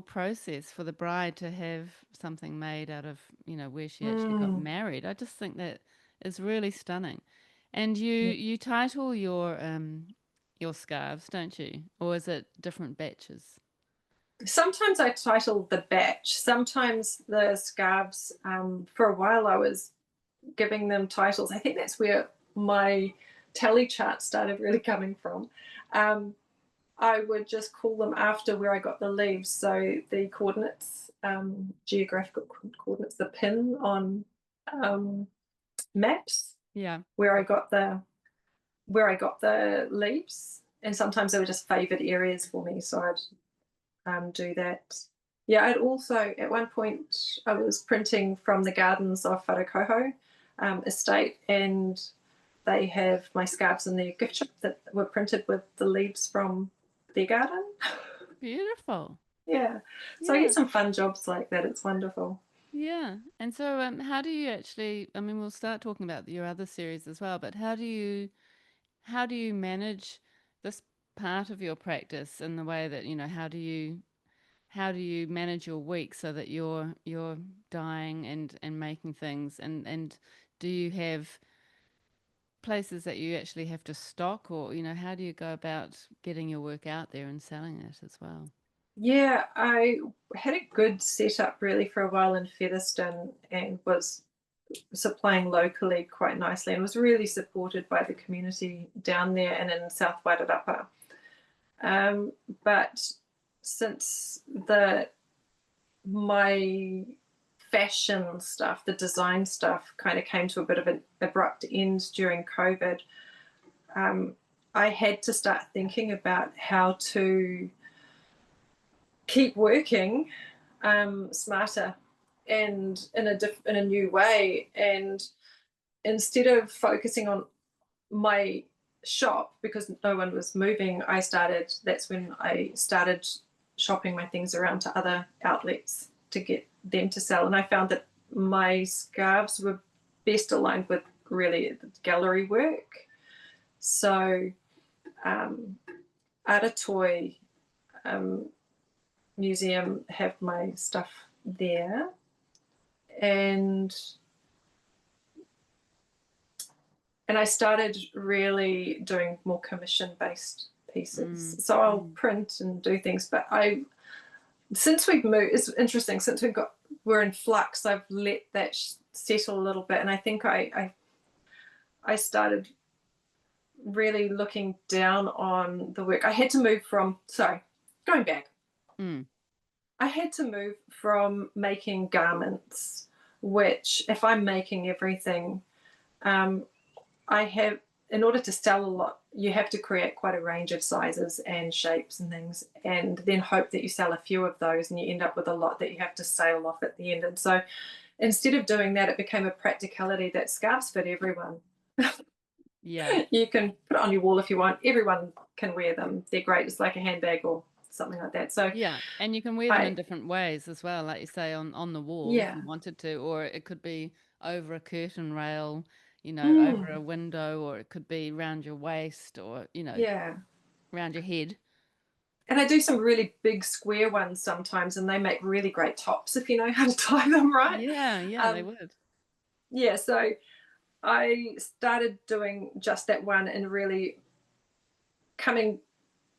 process for the bride to have something made out of, where she actually got Mm. married. I just think that is really stunning. And you Yeah. you title your scarves, don't you? Or is it different batches? Sometimes I title the batch. Sometimes the scarves. For a while, I was giving them titles. I think that's where my tally chart started really coming from. Um, I would just call them after where I got the leaves. So the coordinates, geographical coordinates, the pin on um, maps Yeah. where I got the leaves, and sometimes they were just favoured areas for me. So I'd do that. Yeah, I'd also, at one point, I was printing from the gardens of Wharakoho estate, and they have my scarves in their gift shop that were printed with the leaves from their garden. Beautiful. Yeah. So I get Yeah. some fun jobs like that. It's wonderful. Yeah. And so how do you actually, I mean, we'll start talking about your other series as well, but how do you manage this part of your practice in the way that, how do you manage your week so that you're dyeing and making things and do you have places that you actually have to stock or, how do you go about getting your work out there and selling it as well? Yeah, I had a good setup really for a while in Featherston and was supplying locally quite nicely and was really supported by the community down there and in South Wairarapa. Um, but since the my fashion stuff, the design stuff, kind of came to a bit of an abrupt end during COVID, um, I had to start thinking about how to keep working smarter and in a new way. And instead of focusing on my shop because no one was moving, that's when I started shopping my things around to other outlets to get them to sell. And I found that my scarves were best aligned with really gallery work. So um, Aotearoa um, Museum have my stuff there. And I started really doing more commission based pieces. Mm, So I'll mm. print and do things, but since we've moved, it's interesting. Since we're in flux, I've let that settle a little bit, and I think I started really looking down on the work. I had to move from going back. Mm. I had to move from making garments, which if I'm making everything, um, I have, in order to sell a lot, you have to create quite a range of sizes and shapes and things, and then hope that you sell a few of those and you end up with a lot that you have to sale off at the end. And so instead of doing that, it became a practicality that scarves fit everyone. Yeah. You can put it on your wall if you want. Everyone can wear them. They're great. It's like a handbag or something like that. So Yeah, and you can wear them in I, different ways as well, like you say on the wall if yeah. you wanted to, or it could be over a curtain rail, over Mm, a window, or it could be round your waist or, yeah. round your head. And I do some really big square ones sometimes, and they make really great tops if you know how to tie them right. Yeah, yeah, they Um, would. yeah, so I started doing just that one and really coming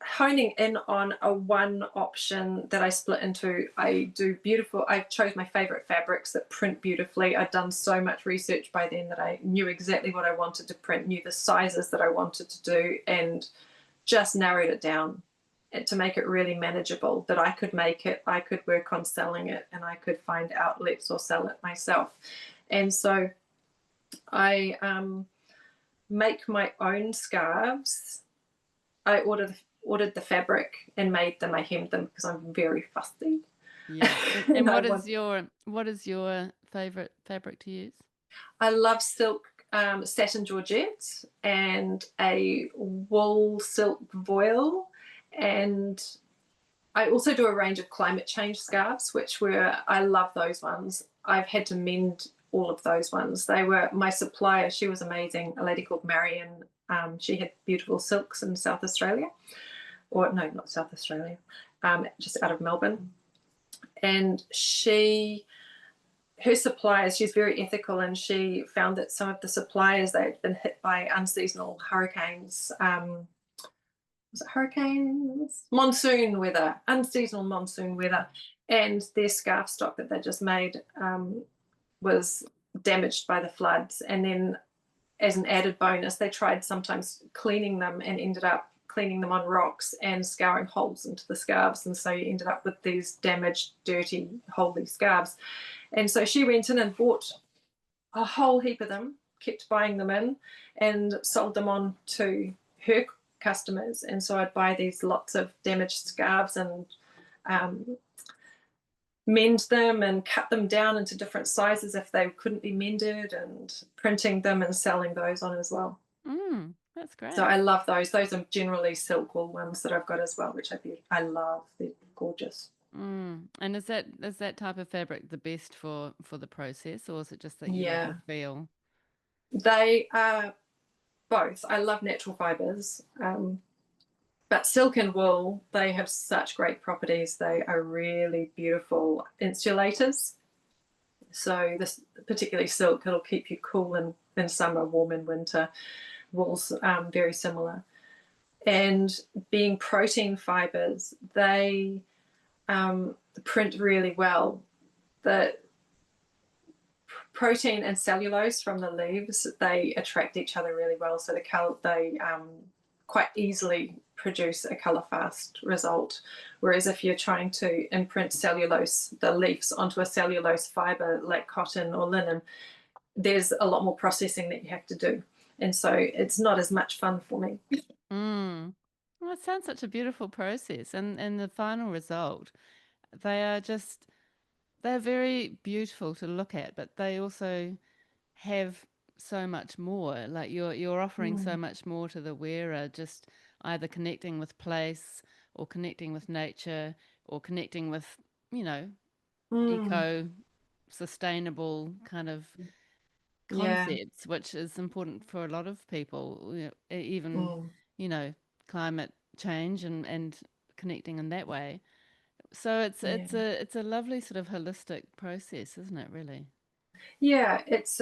honing in on a one option that I split into. I do beautiful, I chose my favorite fabrics that print beautifully. I'd done so much research by then that I knew exactly what I wanted to print, knew the sizes that I wanted to do, and just narrowed it down to make it really manageable, that I could make it, I could work on selling it, and I could find outlets or sell it myself. And so I make my own scarves. I ordered the fabric and made them. I hemmed them because I'm very fussy. Yeah. And And what is your favorite fabric to use? I love silk, satin georgette, and a wool silk voile, and I also do a range of climate change scarves, which were, I love those ones. I've had to mend all of those ones. They were my supplier. She was amazing. A lady called Marion. She had beautiful silks in South Australia, or no, not South Australia, just out of Melbourne. And her suppliers, she's very ethical, and she found that some of the suppliers, they'd been hit by unseasonal hurricanes. Was it hurricanes? Monsoon weather, unseasonal monsoon weather, and their scarf stock that they just made was damaged by the floods. And then, as an added bonus, they tried sometimes cleaning them and ended up cleaning them on rocks and scouring holes into the scarves. And so you ended up with these damaged, dirty, holey scarves. And so she went in and bought a whole heap of them, kept buying them in, and sold them on to her customers. And so I'd buy these lots of damaged scarves and mend them and cut them down into different sizes if they couldn't be mended, and printing them and selling those on as well. That's great. So I love those. Those are generally silk wool ones that I've got as well, which I love. They're gorgeous. And is that type of fabric the best for the process, or is it just that you love Yeah, the feel? they are both. I love natural fibers, but silk and wool, they have such great properties. They are really beautiful insulators. So this, particularly silk, it'll keep you cool in summer, warm in winter. Wool's very similar. And being protein fibers, they print really well. The protein and cellulose from the leaves, they attract each other really well. So they quite easily produce a colour fast result. Whereas if you're trying to imprint cellulose, the leaves, onto a cellulose fibre like cotton or linen, there's a lot more processing that you have to do. And so it's not as much fun for me. Well, it sounds such a beautiful process, and the final result, they are just they're very beautiful to look at, but they also have so much more. Like you're offering so much more to the wearer, just either connecting with place or connecting with nature or connecting with, you know, Mm. eco sustainable kind of Yeah. concepts, which is important for a lot of people, even, Mm. you know, climate change and connecting in that way. So Yeah. it's a lovely sort of holistic process, isn't it, really? Yeah, it's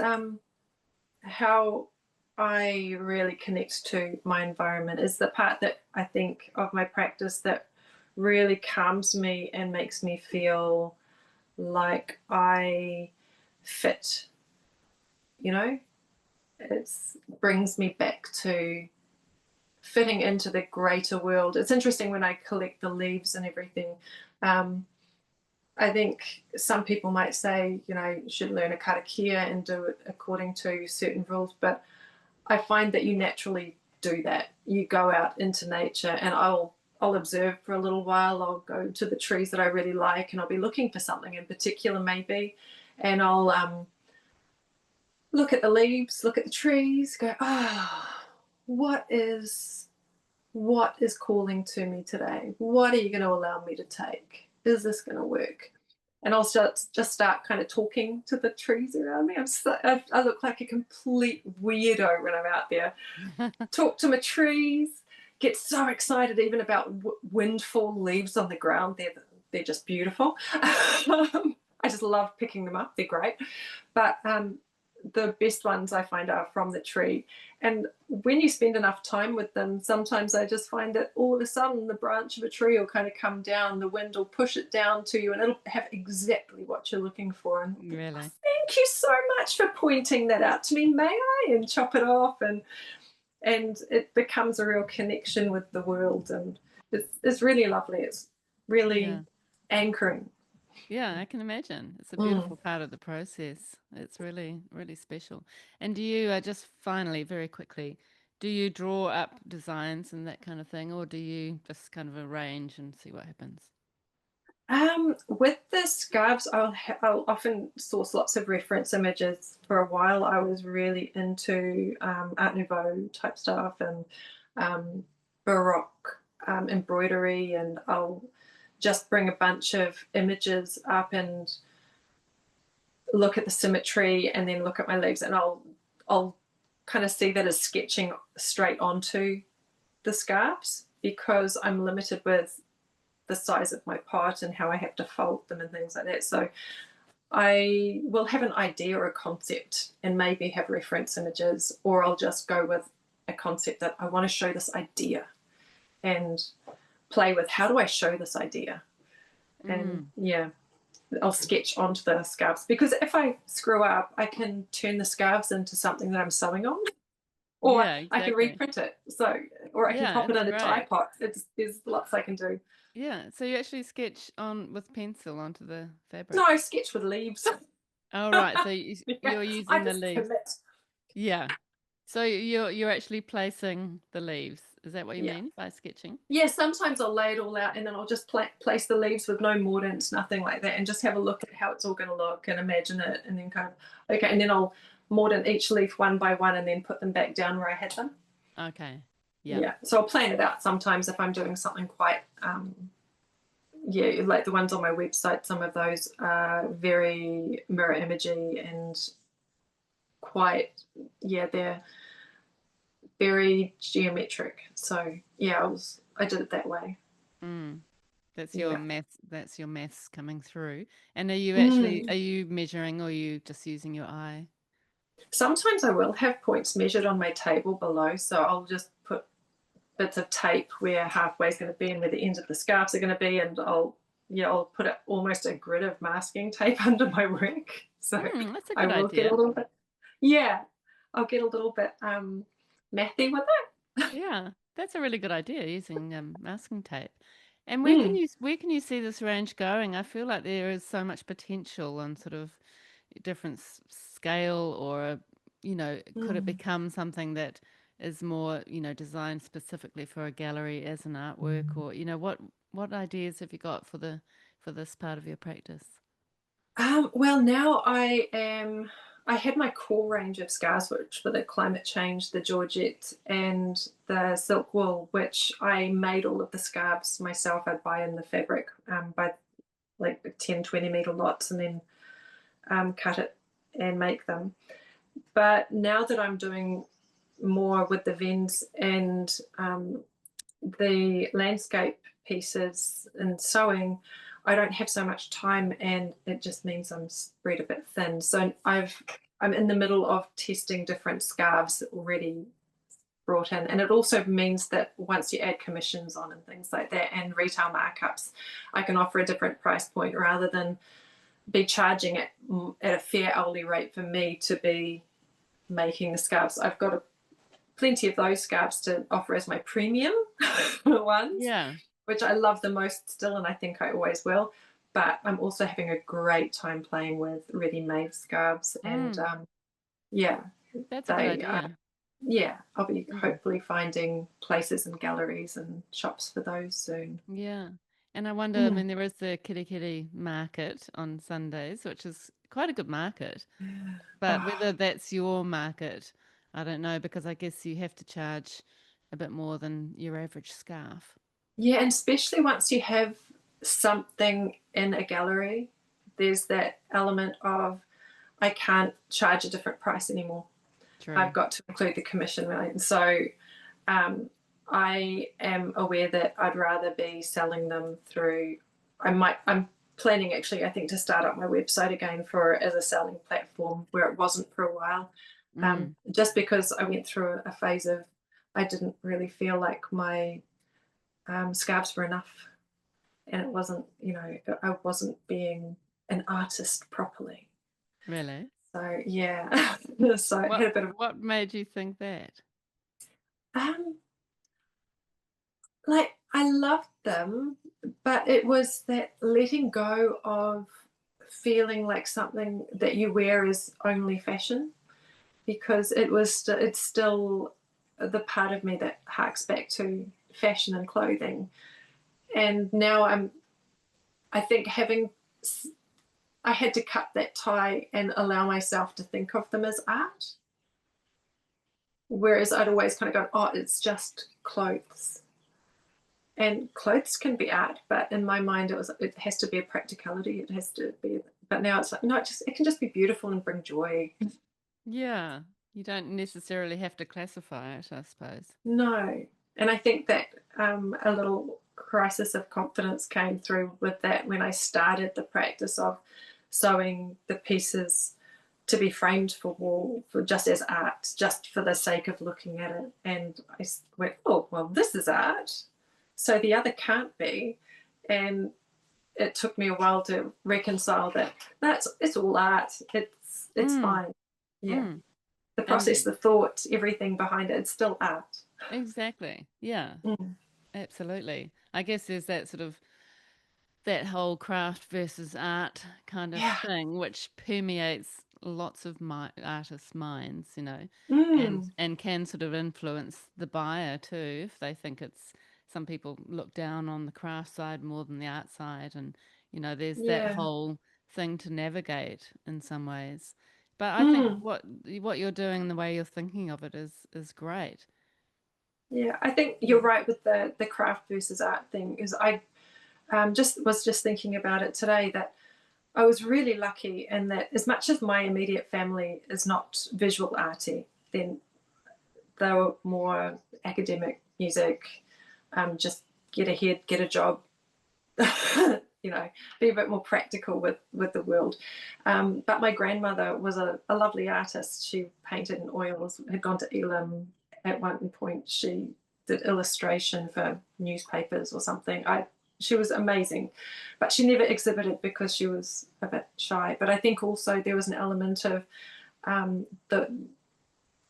how I really connect to my environment is the part that I think of my practice that really calms me and makes me feel like I fit, you know? It brings me back to fitting into the greater world. It's interesting when I collect the leaves and everything. Um, I think some people might say, you should learn a karakia and do it according to certain rules, but I find that you naturally do that. You go out into nature, and I'll observe for a little while. I'll go to the trees that I really like, and I'll be looking for something in particular, maybe, and I'll look at the leaves, look at the trees, go, what is calling to me today? What are you going to allow me to take? Is this going to work? And I'll just start kind of talking to the trees around me. I look like a complete weirdo when I'm out there. Talk to my trees, get so excited even about windfall leaves on the ground. They're just beautiful. I just love picking them up. They're great. But the best ones I find are from the tree. And when you spend enough time with them, sometimes I just find that all of a sudden the branch of a tree will kind of come down, the wind will push it down to you, and it'll have exactly what you're looking for. And I'll be, oh, Really? thank you so much for pointing that out to me, may I? And chop it off, and it becomes a real connection with the world, and it's really lovely. It's really Yeah. anchoring. Yeah, I can imagine. It's a Mm. beautiful part of the process. It's really, really special. And do you, just finally, very quickly, do you draw up designs and that kind of thing, or do you just kind of arrange and see what happens? With the scarves, I'll often source lots of reference images. For a while, I was really into Art Nouveau type stuff and um, Baroque embroidery, and I'll just bring a bunch of images up and look at the symmetry, and then look at my leaves, and I'll kind of see that as sketching straight onto the scarves because I'm limited with the size of my pot and how I have to fold them and things like that. So I will have an idea or a concept and maybe have reference images, or I'll just go with a concept that I want to show this idea and play with how do I show this idea. And Mm. yeah, I'll sketch onto the scarves, because if I screw up, I can turn the scarves into something that I'm sewing on, or Yeah, I can exactly. reprint it. So, or I can Yeah, pop it it's in a dye great. pot. There's lots I can do. Yeah. So you actually sketch on with pencil onto the No, fabric. I sketch with leaves. Oh, right. So Yeah, you're I using the just leaves. commit. Yeah. So you're actually placing the leaves. Is that what you Yeah. mean by sketching? Yeah, sometimes I'll lay it all out and then I'll just place the leaves with no mordants, nothing like that, and just have a look at how it's all going to look and imagine it, and then kind of, okay, and then I'll mordant each leaf one by one and then put them back down where I had them. Okay. Yeah. Yeah, so I'll plan it out sometimes if I'm doing something quite, yeah, like the ones on my website, some of those are very mirror imagey and quite, yeah, they're very geometric. So yeah, I did it that way. Mm. That's your Yeah. math. That's your maths coming through. And are Mm. you measuring or are you just using your eye? Sometimes I will have points measured on my table below, so I'll just put bits of tape where halfway is going to be and where the ends of the scarves are going to be, and I'll put almost a grid of masking tape under my work. So Mm, that's a I good will get a idea. little bit, yeah, I'll get a little bit mathy with it. Yeah, that's a really good idea using masking tape. And Mm. where can you see this range going? I feel like there is so much potential on sort of different scale, or could it Mm. become something that is more designed specifically for a gallery as an artwork, or what ideas have you got for the for this part of your practice? Well, now I am. I had my core range of scarves, which for the climate change, the georgette and the silk wool, which I made all of the scarves myself. I'd buy in the fabric by like 10, 20 meter lots, and then cut it and make them. But now that I'm doing more with the vends and the landscape pieces and sewing, I don't have so much time, and it just means I'm spread a bit thin. So I'm in the middle of testing different scarves already brought in, and it also means that once you add commissions on and things like that and retail markups, I can offer a different price point rather than be charging at a fair hourly rate for me to be making the scarves. I've got plenty of those scarves to offer as my premium ones, Yeah. which I love the most still, and I think I always will. But I'm also having a great time playing with ready-made scarves, and Mm, yeah, that's a good they idea. yeah, I'll be Mm. hopefully finding places and galleries and shops for those soon. Yeah. And I wonder, I Mm. mean, there is the Keri Keri market on Sundays, which is quite a good market. But Oh, whether that's your market, I don't know, because I guess you have to charge a bit more than your average scarf. yeah, and especially once you have something in a gallery, there's that element of I can't charge a different price anymore. I've True. got to include the commission, right? And so um, I am aware that I'd rather be selling them through. I'm planning actually, I think, to start up my website again for as a selling platform where it wasn't for a while. Mm. Just because I went through a phase of I didn't really feel like my scarves were enough, and it wasn't, I wasn't being an artist properly. Really? So yeah, so I had What a bit of what made you think that? um, like I loved them, but it was that letting go of feeling like something that you wear is only fashion, because it's still the part of me that harks back to fashion and clothing. And now I think I had to cut that tie and allow myself to think of them as art. Whereas I'd always kind of go, oh, it's just clothes. And clothes can be art, but in my mind it has to be a practicality. It has to be, but now it's like, no, it can just be beautiful and bring joy. Yeah, you don't necessarily have to classify it, I suppose. No. And I think that a little crisis of confidence came through with that when I started the practice of sewing the pieces to be framed for wall, for just as art, just for the sake of looking at it. And I went, oh, well, this is art. So the other can't be. And it took me a while to reconcile that it's all art. It's Mm, fine. Yeah. mm. The And process, the thought, everything behind it, it's still art. exactly. Yeah, Mm. absolutely. I guess there's that sort of that whole craft versus art kind of Yeah. thing, which permeates lots of artists' minds, Mm. and can sort of influence the buyer too if they think it's. Some people look down on the craft side more than the art side, and there's that Yeah. whole thing to navigate in some ways. But I think Mm. what you're doing and the way you're thinking of it is great. Yeah. I think Yeah. you're right with the craft versus art thing. Is I just thinking about it today that I was really lucky in that as much as my immediate family is not visual arty, then they were more academic, music, just get ahead, get a job, be a bit more practical with the world. But my grandmother was a lovely artist. She painted in oils, had gone to Elam at one point. She did illustration for newspapers or something. She was amazing, but she never exhibited because she was a bit shy. But I think also there was an element of the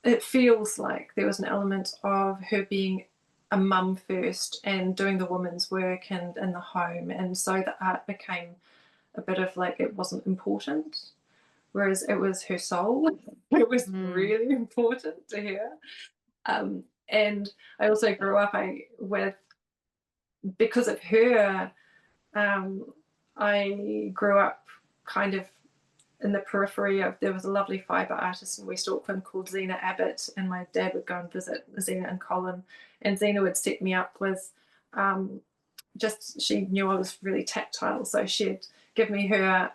it feels like there was an element of her being a mum first and doing the woman's work and in the home, and so the art became a bit of like it wasn't important, whereas it was her soul. It was Mm. really important to her. And I also grew up with because of her. um, I grew up kind of in the periphery of, there was a lovely fibre artist in West Auckland called Zena Abbott, and my dad would go and visit Zena and Colin, and Zena would set me up with she knew I was really tactile, so she'd give me her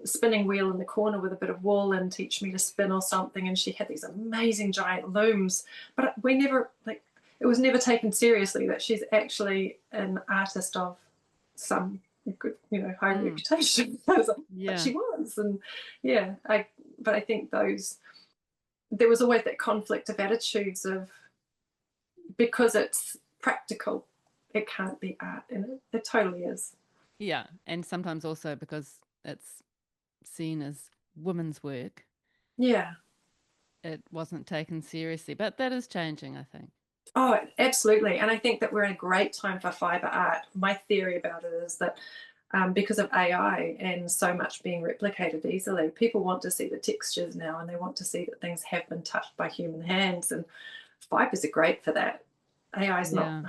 spinning wheel in the corner with a bit of wool and teach me to spin or something, and she had these amazing giant looms, but we never, like, it was never taken seriously that she's actually an artist of some good, high Mm. reputation. But Yeah. she was, and yeah, but I think there was always that conflict of attitudes of, because it's practical, it can't be art, and it totally is. Yeah. And sometimes also because it's seen as women's work, Yeah. it wasn't taken seriously. But that is changing, I think. Oh, absolutely. And I think that we're in a great time for fiber art. My theory about it is that because of AI and so much being replicated easily, people want to see the textures now, and they want to see that things have been touched by human hands. And fibers are great for that. AI is not, Yeah.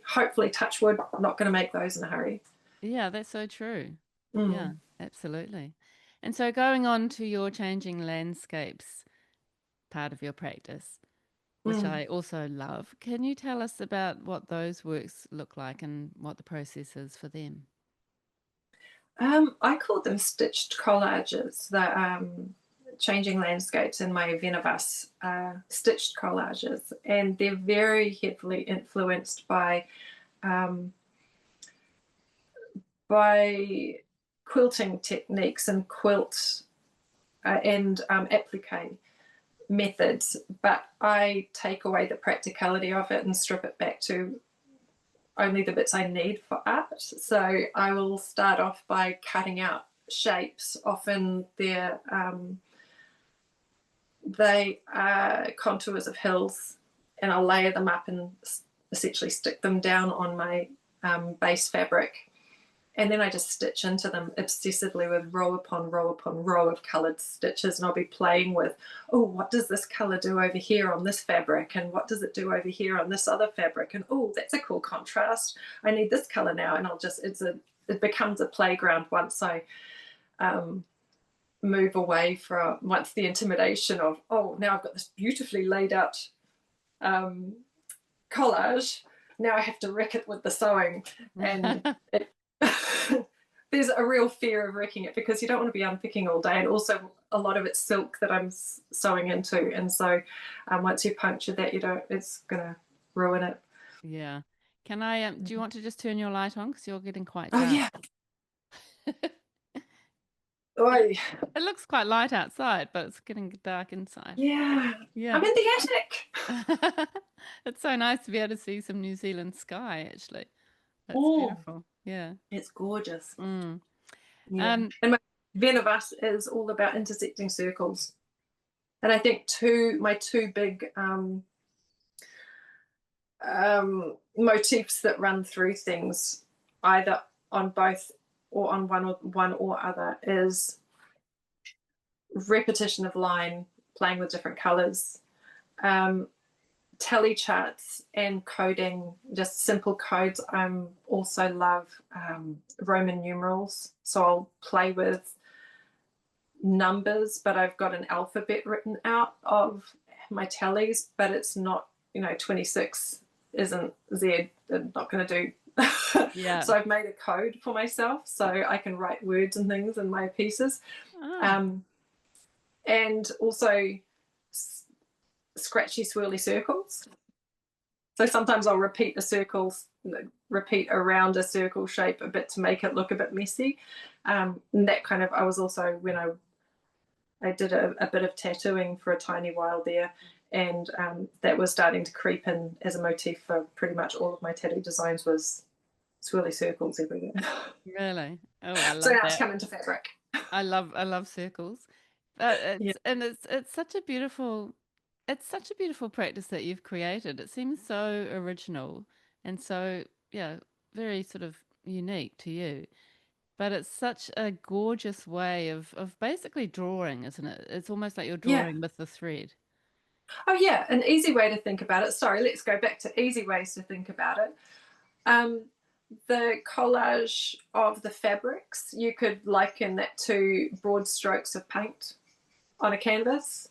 hopefully, touch wood, not going to make those in a hurry. Yeah, that's so true. Mm, Yeah, absolutely. And so going on to your changing landscapes part of your practice, which mm. I also love, can you tell us about what those works look like and what the process is for them? I call them stitched collages. The changing landscapes in my Venabus stitched collages, and they're very heavily influenced um, by quilting techniques and quilt and applique methods, but I take away the practicality of it and strip it back to only the bits I need for art. So I will start off by cutting out shapes. Often they are contours of hills, and I'll layer them up and essentially stick them down on my base fabric. And then I just stitch into them obsessively with row upon row upon row of coloured stitches. And I'll be playing with, oh, what does this colour do over here on this fabric? And what does it do over here on this other fabric? And oh, that's a cool contrast. I need this colour now. And I'll just, it becomes a playground once I move away from, once the intimidation of, oh, now I've got this beautifully laid out collage. Now I have to wreck it with the sewing. And there's a real fear of wrecking it because you don't want to be unpicking all day, and also a lot of it's silk that I'm sewing into, and so once you puncture that, it's gonna ruin it. Yeah. Can I do you want to just turn your light on because you're getting quite Oh dark? yeah. Oi. It looks quite light outside, but it's getting dark inside. Yeah. Yeah. I'm in the attic. It's so nice to be able to see some New Zealand sky, actually. That's Oh, beautiful. Yeah. it's gorgeous. Mm. Yeah. And my Venn of Us is all about intersecting circles. And I think my two big motifs that run through things, either on both or on one or other, is repetition of line, playing with different colors, tally charts and coding, just simple codes. I also love Roman numerals, so I'll play with numbers, but I've got an alphabet written out of my tallies, but it's not, 26 isn't Z, I'm not going to do. Yeah. So I've made a code for myself so I can write words and things in my pieces. And also scratchy swirly circles. So sometimes I'll repeat the circles, repeat around a circle shape a bit to make it look a bit messy. And that kind of, I was also, when I did a bit of tattooing for a tiny while there, and that was starting to creep in as a motif for pretty much all of my tattoo designs, was swirly circles everywhere. Really? Oh, I love So now that. it's come into fabric. I love circles. Yeah. It's such a beautiful practice that you've created. It seems so original and so, yeah, very sort of unique to you. But it's such a gorgeous way of basically drawing, isn't it? It's almost like you're Yeah. drawing with the thread. Oh yeah, an easy way to think about it. Sorry, let's go back to easy ways to think about it. The collage of the fabrics, you could liken that to broad strokes of paint on a canvas.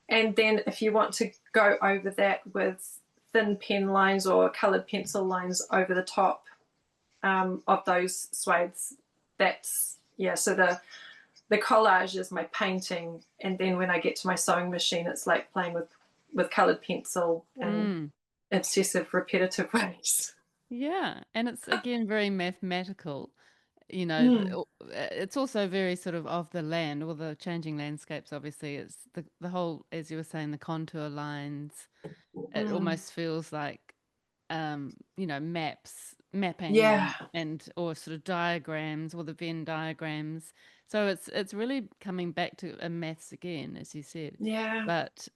And then if you want to go over that with thin pen lines or coloured pencil lines over the top of those swathes, that's, yeah, so the collage is my painting, and then when I get to my sewing machine, it's like playing with coloured pencil in obsessive, repetitive ways. Yeah, and it's again very mathematical. It's also very sort of the land, all the changing landscapes, obviously. It's the whole, as you were saying, the contour lines. It almost feels like mapping Yeah, and or sort of diagrams or the Venn diagrams. So it's really coming back to a maths again, as you said, yeah. but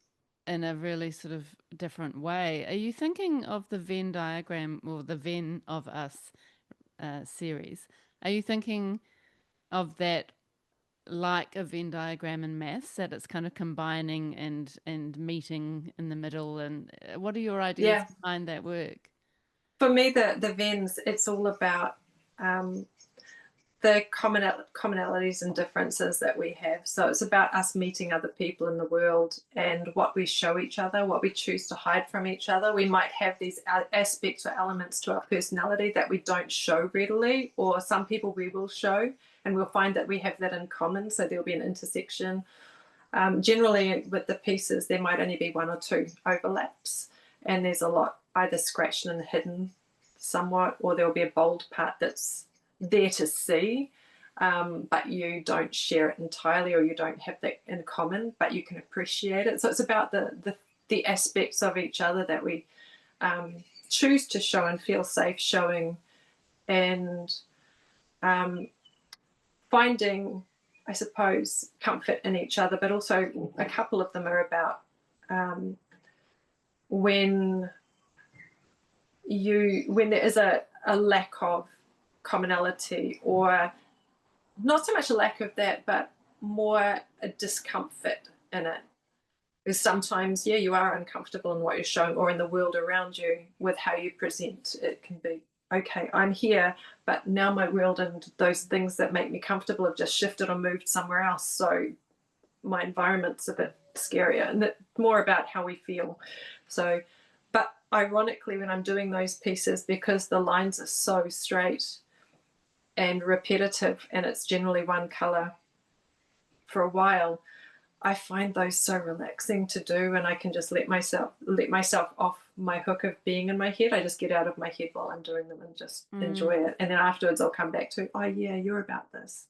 in a really sort of different way. Are you thinking of the Venn diagram or the Venn of Us series? Are you thinking of that like a Venn diagram in maths, that it's kind of combining and meeting in the middle? And what are your ideas Yeah, behind that work? for me, the Venns, it's all about the commonalities and differences that we have. So it's about us meeting other people in the world and what we show each other, what we choose to hide from each other. We might have these aspects or elements to our personality that we don't show readily, or some people we will show, and we'll find that we have that in common. So there'll be an intersection. Generally, with the pieces, there might only be one or two overlaps, and there's a lot either scratched and hidden somewhat, or there'll be a bold part that's there to see. but you don't share it entirely, or you don't have that in common, but you can appreciate it. So it's about the aspects of each other that we choose to show and feel safe showing, and finding, I suppose, comfort in each other. But also a couple of them are about when there is a lack of commonality, or not so much a lack of that, but more a discomfort in it. Because sometimes, yeah, you are uncomfortable in what you're showing or in the world around you with how you present. It can be, okay, I'm here, but now my world and those things that make me comfortable have just shifted or moved somewhere else. So my environment's a bit scarier, and it's more about how we feel. So, but ironically, when I'm doing those pieces, because the lines are so straight and repetitive, and it's generally one color for a while, I find those so relaxing to do, and I can just let myself off my hook of being in my head. I just get out of my head while I'm doing them and just enjoy it. And then afterwards I'll come back to, oh yeah, you're about this.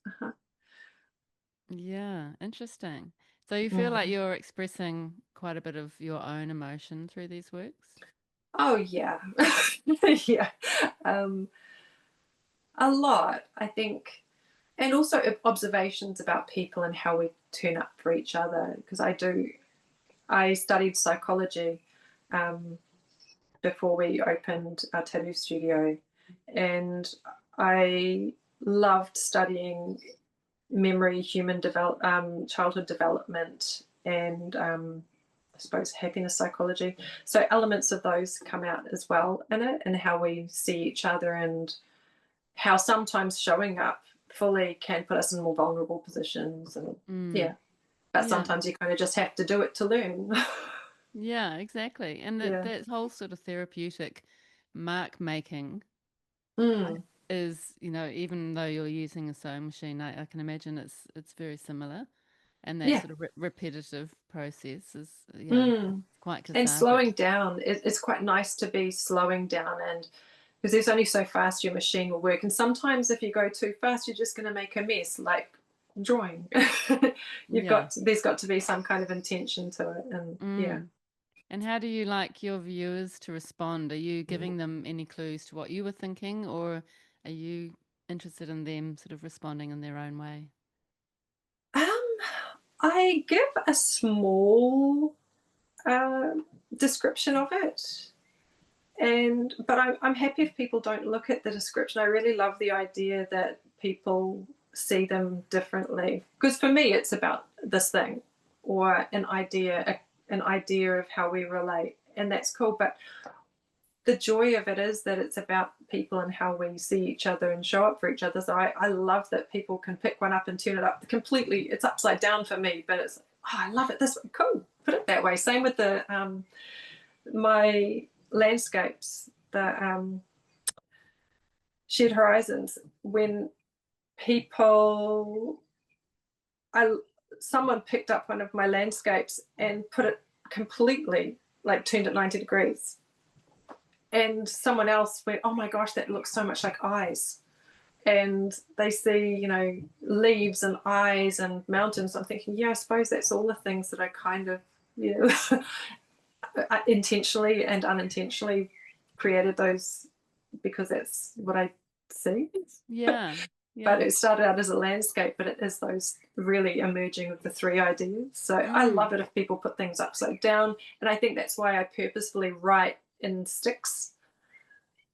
Yeah, interesting. So you feel like you're expressing quite a bit of your own emotion through these works? Oh yeah. Yeah. A lot, I think. And also observations about people and how we turn up for each other. Because I studied psychology before we opened our tattoo studio, and I loved studying memory, childhood development, and I suppose happiness psychology. So elements of those come out as well in it, and how we see each other, and how sometimes showing up fully can put us in more vulnerable positions. And yeah, but Yeah. sometimes you kind of just have to do it to learn. Yeah, exactly. And Yeah. that whole sort of therapeutic mark making Mm. is, even though you're using a sewing machine, I can imagine it's very similar. And that Yeah. sort of repetitive process is, Mm. quite And cathartic. slowing down, it's quite nice to be slowing down, and because there's only so fast your machine will work. And sometimes if you go too fast, you're just going to make a mess, like drawing. Yeah. There's got to be some kind of intention to it. And yeah. Mm. And how do you like your viewers to respond? Are you giving them any clues to what you were thinking, or are you interested in them sort of responding in their own way? Um, I give a small uh, description of it, but I'm happy if people don't look at the description. I really love the idea that people see them differently, because for me it's about this thing, or an idea of how we relate, and that's cool. But the joy of it is that it's about people and how we see each other and show up for each other. So I love that people can pick one up and turn it up completely. It's upside down for me, but it's, oh, I love it this way. Cool, put it that way. Same with the my landscapes, the shared horizons. When people, I someone picked up one of my landscapes and put it completely, like turned it 90 degrees, and someone else went, oh my gosh, that looks so much like eyes. And they see, leaves and eyes and mountains. I'm thinking, yeah, I suppose that's all the things that I kind of, intentionally and unintentionally created those, because that's what I see. Yeah. But Yeah. it started out as a landscape, but it is those really emerging of the three ideas. So I Mm. love it if people put things upside down. And I think that's why I purposefully write in sticks,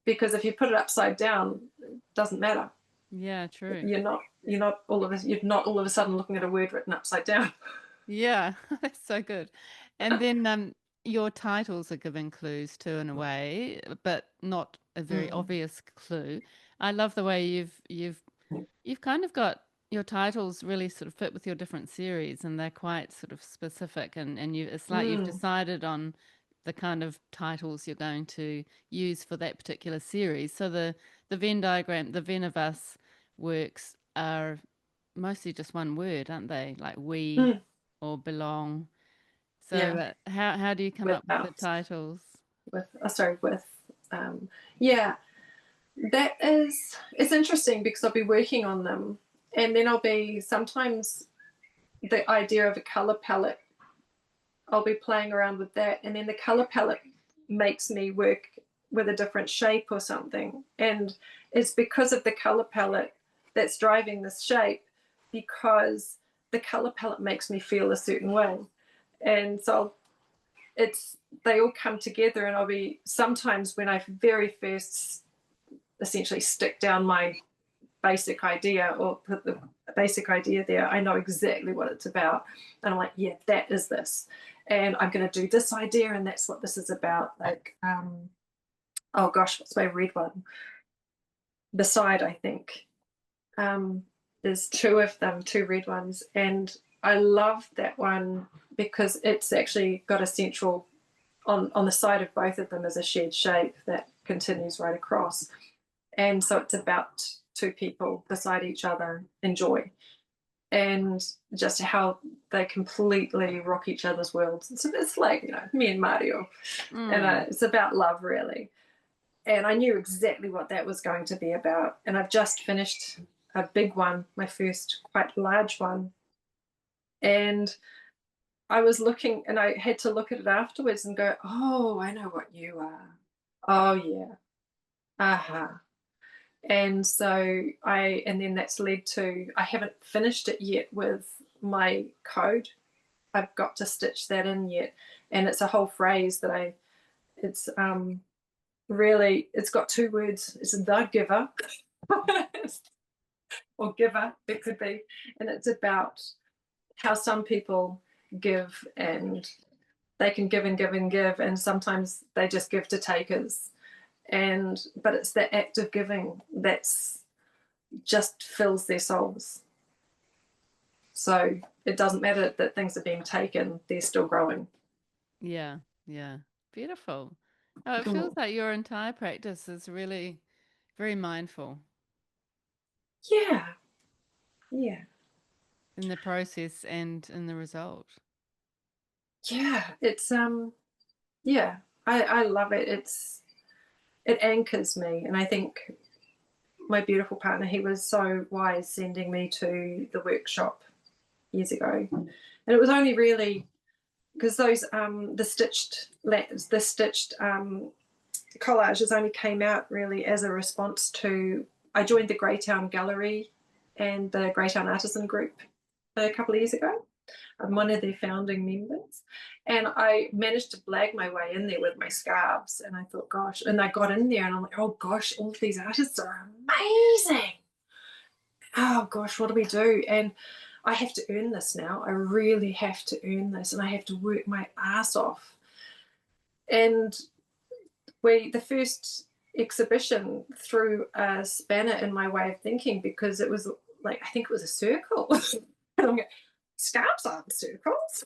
because if you put it upside down, it doesn't matter. Yeah, true. You're not all of a sudden looking at a word written upside down. Yeah, that's so good. And then your titles are giving clues too in a way, but not a very Mm. obvious clue. I love the way you've kind of got your titles really sort of fit with your different series, and they're quite sort of specific, and it's like you've Mm. decided on the kind of titles you're going to use for that particular series. So the Venn diagram, the Venn of us works are mostly just one word, aren't they? Like we Mm. or belong. So Yeah, how do you come up with the without titles? with sorry with yeah, that is, it's interesting because I'll be working on them, And then I'll be sometimes the idea of a color palette, I'll be playing around with that, and then the color palette makes me work with a different shape or something, and it's because of the color palette that's driving this shape, because the color palette makes me feel a certain way. And so it's, they all come together, and I'll be, sometimes when I very first essentially stick down my basic idea or put the basic idea there, I know exactly what it's about. And I'm like, yeah, that is this. And I'm going to do this idea, and that's what this is about. Like, oh gosh, what's my red one? Beside, I think. There's two of them, two red ones. And I love that one because it's actually got a central, on the side of both of them is a shared shape that continues right across. And so it's about two people beside each other in joy, and just how they completely rock each other's worlds. It's like, you know, me and Mario, and it's about love, really. And I knew exactly what that was going to be about. And I've just finished a big one, my first quite large one. And I was looking, and I had to look at it afterwards and go, oh, I know what you are. Oh, yeah. Aha. Uh-huh. And so and then that's led to, I haven't finished it yet with my code. I've got to stitch that in yet. And it's a whole phrase that it's really, it's got two words. It's the giver or giver, it could be. And it's about how some people give, and they can give and give and give. And sometimes they just give to takers. But it's the act of giving that's just fills their souls. So it doesn't matter that things are being taken, they're still growing. Yeah, yeah. Beautiful. Oh, it feels Mm. like your entire practice is really very mindful Yeah, yeah, in the process and in the result. yeah. It's yeah, I love it. It anchors me, and I think my beautiful partner, he was so wise sending me to the workshop years ago, and it was only really because those the stitched collages only came out really as a response to, I joined the Greytown Gallery and the Greytown Artisan Group a couple of years ago. I'm one of their founding members. And I managed to blag my way in there with my scarves. And I thought, gosh, and I got in there and I'm like, oh gosh, all of these artists are amazing. Oh gosh, what do we do? And I have to earn this now. I really have to earn this, and I have to work my ass off. And the first exhibition threw a spanner in my way of thinking, because it was like, I think it was a circle. And I'm going, scarves aren't circles.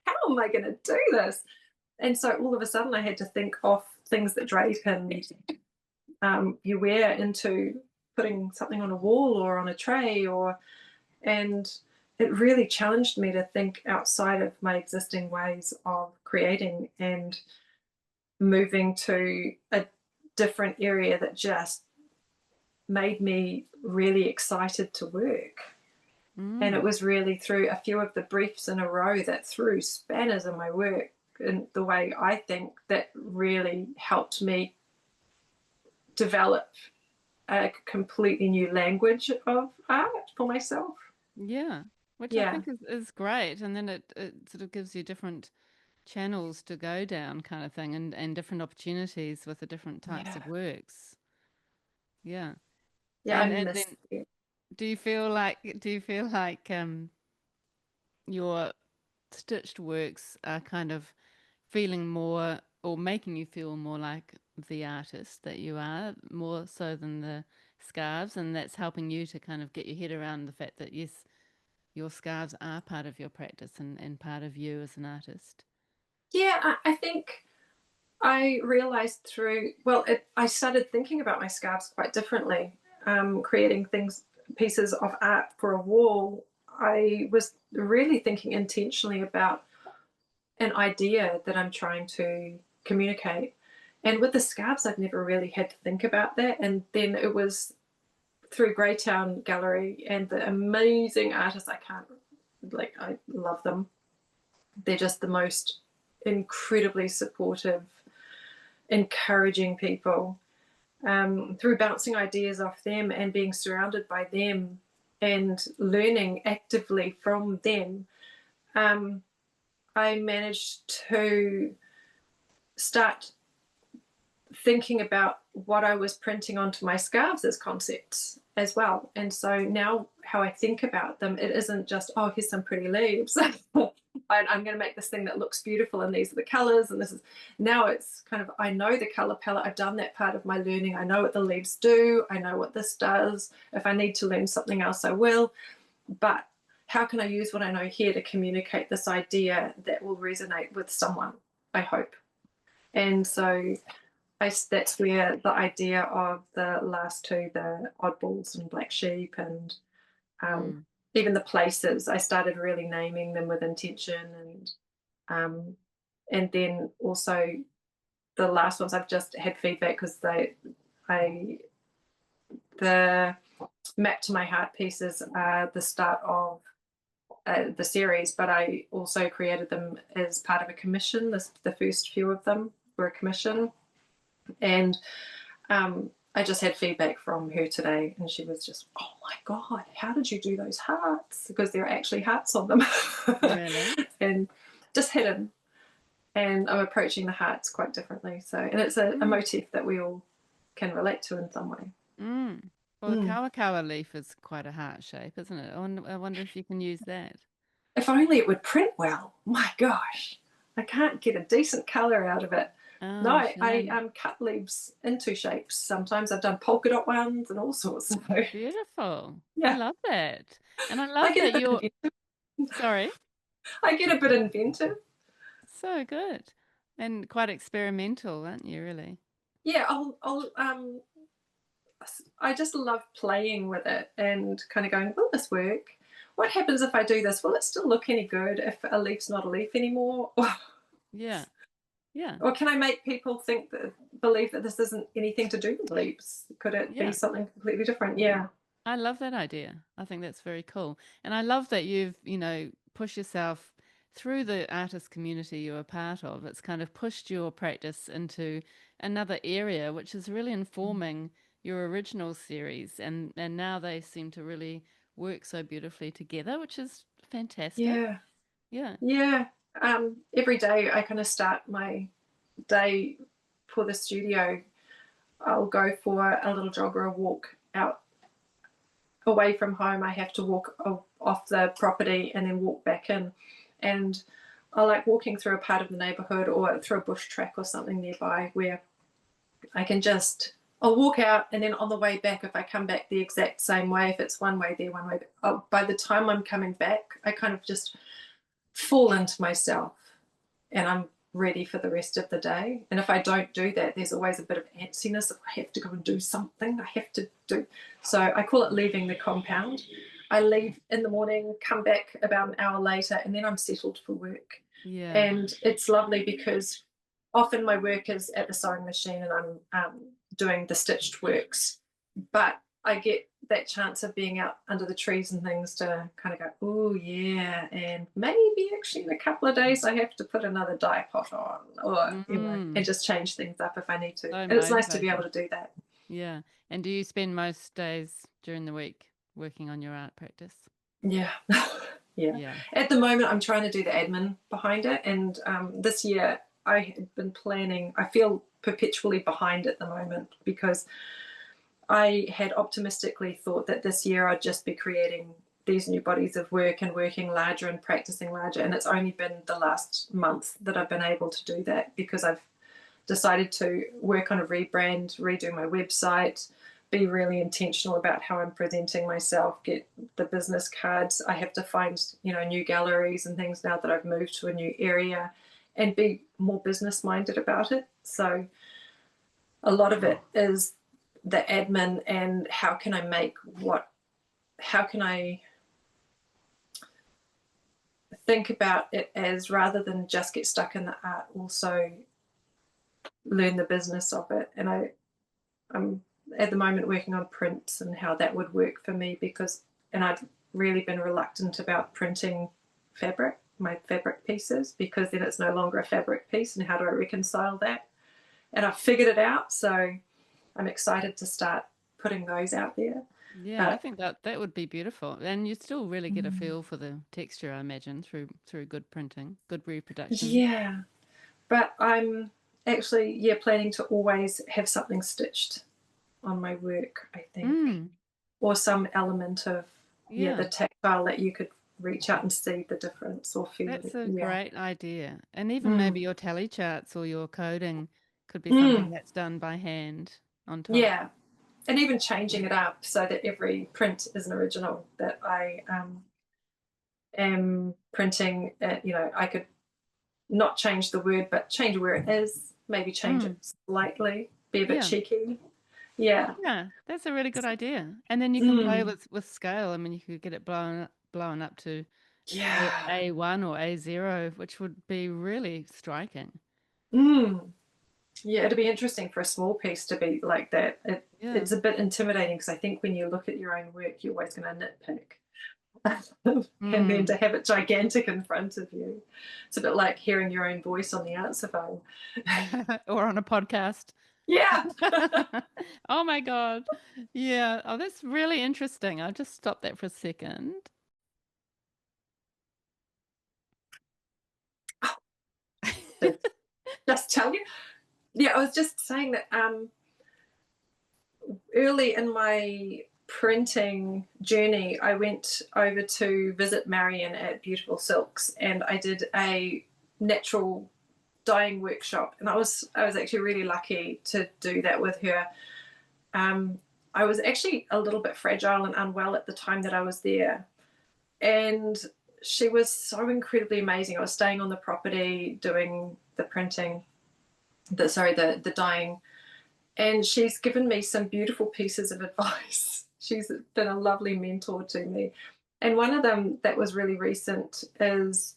How am I going to do this? And so all of a sudden I had to think of things that drape and you wear into putting something on a wall or on a tray, and it really challenged me to think outside of my existing ways of creating and moving to a different area that just made me really excited to work. And it was really through a few of the briefs in a row that threw spanners in my work in the way I think, that really helped me develop a completely new language of art for myself. Yeah, which I Yeah, think is great. And then it sort of gives you different channels to go down kind of thing, and different opportunities with the different types yeah, of works. Yeah. yeah. I And miss then it. do you feel like your stitched works are kind of feeling more or making you feel more like the artist that you are, more so than the scarves, and that's helping you to kind of get your head around the fact that yes, your scarves are part of your practice and part of you as an artist. Yeah, I think I realized through, well, I started thinking about my scarves quite differently. Creating pieces of art for a wall, I was really thinking intentionally about an idea that I'm trying to communicate. And with the scarves, I've never really had to think about that. And then it was through Greytown Gallery and the amazing artists. I love them. They're just the most incredibly supportive, encouraging people. Through bouncing ideas off them and being surrounded by them and learning actively from them, I managed to start thinking about what I was printing onto my scarves as concepts as well. And so now how I think about them, it isn't just, oh, here's some pretty leaves. I'm going to make this thing that looks beautiful and these are the colors and this is, now it's kind of, I know the color palette. I've done that part of my learning. I know what the leaves do. I know what this does. If I need to learn something else, I will. But how can I use what I know here to communicate this idea that will resonate with someone, I hope. And so that's where the idea of the last two, the oddballs and black sheep, and even the places, I started really naming them with intention. And then also the last ones I've just had feedback because the Map to My Heart pieces are the start of the series, but I also created them as part of a commission. The first few of them were a commission. And I just had feedback from her today, and she was just, oh my God, how did you do those hearts? Because there are actually hearts on them. Really? And just hidden. And I'm approaching the hearts quite differently. So, and it's a motif that we all can relate to in some way. Well, the kawa leaf is quite a heart shape, isn't it? I wonder if you can use that. If only it would print well. My gosh, I can't get a decent color out of it. Oh, No, shame. I cut leaves into shapes. Sometimes I've done polka dot ones and all sorts. So, Beautiful. I yeah, love that. And I I love get a that bit you're, inventive. sorry, I get a bit inventive. so good. And quite experimental, aren't you, really? Yeah, I just love playing with it and kind of going, will this work? What happens if I do this? Will it still look any good if a leaf's not a leaf anymore? Yeah. Yeah. Or can I make people believe that this isn't anything to do with leaves? Could it be Yeah. something completely different? Yeah. I love that idea. I think that's very cool. And I love that you've, pushed yourself through the artist community you're a part of. It's kind of pushed your practice into another area, which is really informing your original series. And now they seem to really work so beautifully together, which is fantastic. Yeah. Yeah. Yeah. Every day I kind of start my day for the studio. I'll go for a little jog or a walk out away from home. I have to walk off the property and then walk back in. And I like walking through a part of the neighborhood or through a bush track or something nearby where I can I'll walk out, and then on the way back, if I come back the exact same way, if it's one way there, one way back, by the time I'm coming back, I kind of just fall into myself and I'm ready for the rest of the day. And if I don't do that, there's always a bit of antsiness. I have to go and do something. I have to do. So I call it leaving the compound. I leave in the morning, come back about an hour later, and then I'm settled for work. Yeah. And it's lovely because often my work is at the sewing machine and I'm doing the stitched works, but I get that chance of being out under the trees and things to kind of go, oh yeah, and maybe actually in a couple of days I have to put another dye pot on, or and just change things up if I need to. So And it's nice to be able motivating. to do that. Yeah. And do you spend most days during the week working on your art practice? Yeah. Yeah. Yeah. At the moment, I'm trying to do the admin behind it. And this year, I have been planning, I feel perpetually behind at the moment because I had optimistically thought that this year I'd just be creating these new bodies of work and working larger and practicing larger. And it's only been the last month that I've been able to do that because I've decided to work on a rebrand, redo my website, be really intentional about how I'm presenting myself, get the business cards. I have to find, new galleries and things now that I've moved to a new area and be more business minded about it. So a lot of it is the admin and how can I think about it as rather than just get stuck in the art, also learn the business of it. And I'm at the moment working on prints and how that would work for me, and I'd really been reluctant about printing my fabric pieces, because then it's no longer a fabric piece, and how do I reconcile that? And I've figured it out, so I'm excited to start putting those out there. Yeah, I But think that would be beautiful. And you still really get a feel for the texture, I imagine, through good printing, good reproduction. yeah, but I'm actually, yeah, planning to always have something stitched on my work, I think, Mm, or some element of, yeah, the yeah, tactile that you could reach out and see the difference or feel that's it. a Yeah. great idea. And even maybe Mm. your tally charts or your coding could be something Mm. that's done by hand on top. Yeah. And even changing it up so that every print is an original, that I am printing. I could not change the word, but change where it is, maybe change it Mm, slightly, be a bit yeah. cheeky. Yeah. Yeah, that's a really good idea. And then you can play Mm. with scale. I mean, you could get it blown up to Yeah. A1 or A0, which would be really striking. Mm. Yeah, it'd be interesting for a small piece to be like that. Yeah. It's a bit intimidating, because I think when you look at your own work, you're always going to nitpick. And then Mm. to have it gigantic in front of you, it's a bit like hearing your own voice on the answer phone. Or on a podcast. Yeah. Oh my God. Yeah. Oh, that's really interesting. I'll just stop that for a second. So just tell you. Yeah, I was just saying that early in my printing journey, I went over to visit Marion at Beautiful Silks, and I did a natural dyeing workshop, and I was actually really lucky to do that with her. I was actually a little bit fragile and unwell at the time that I was there, and she was so incredibly amazing. I was staying on the property doing the printing, the dyeing, and she's given me some beautiful pieces of advice. She's been a lovely mentor to me. And one of them that was really recent is,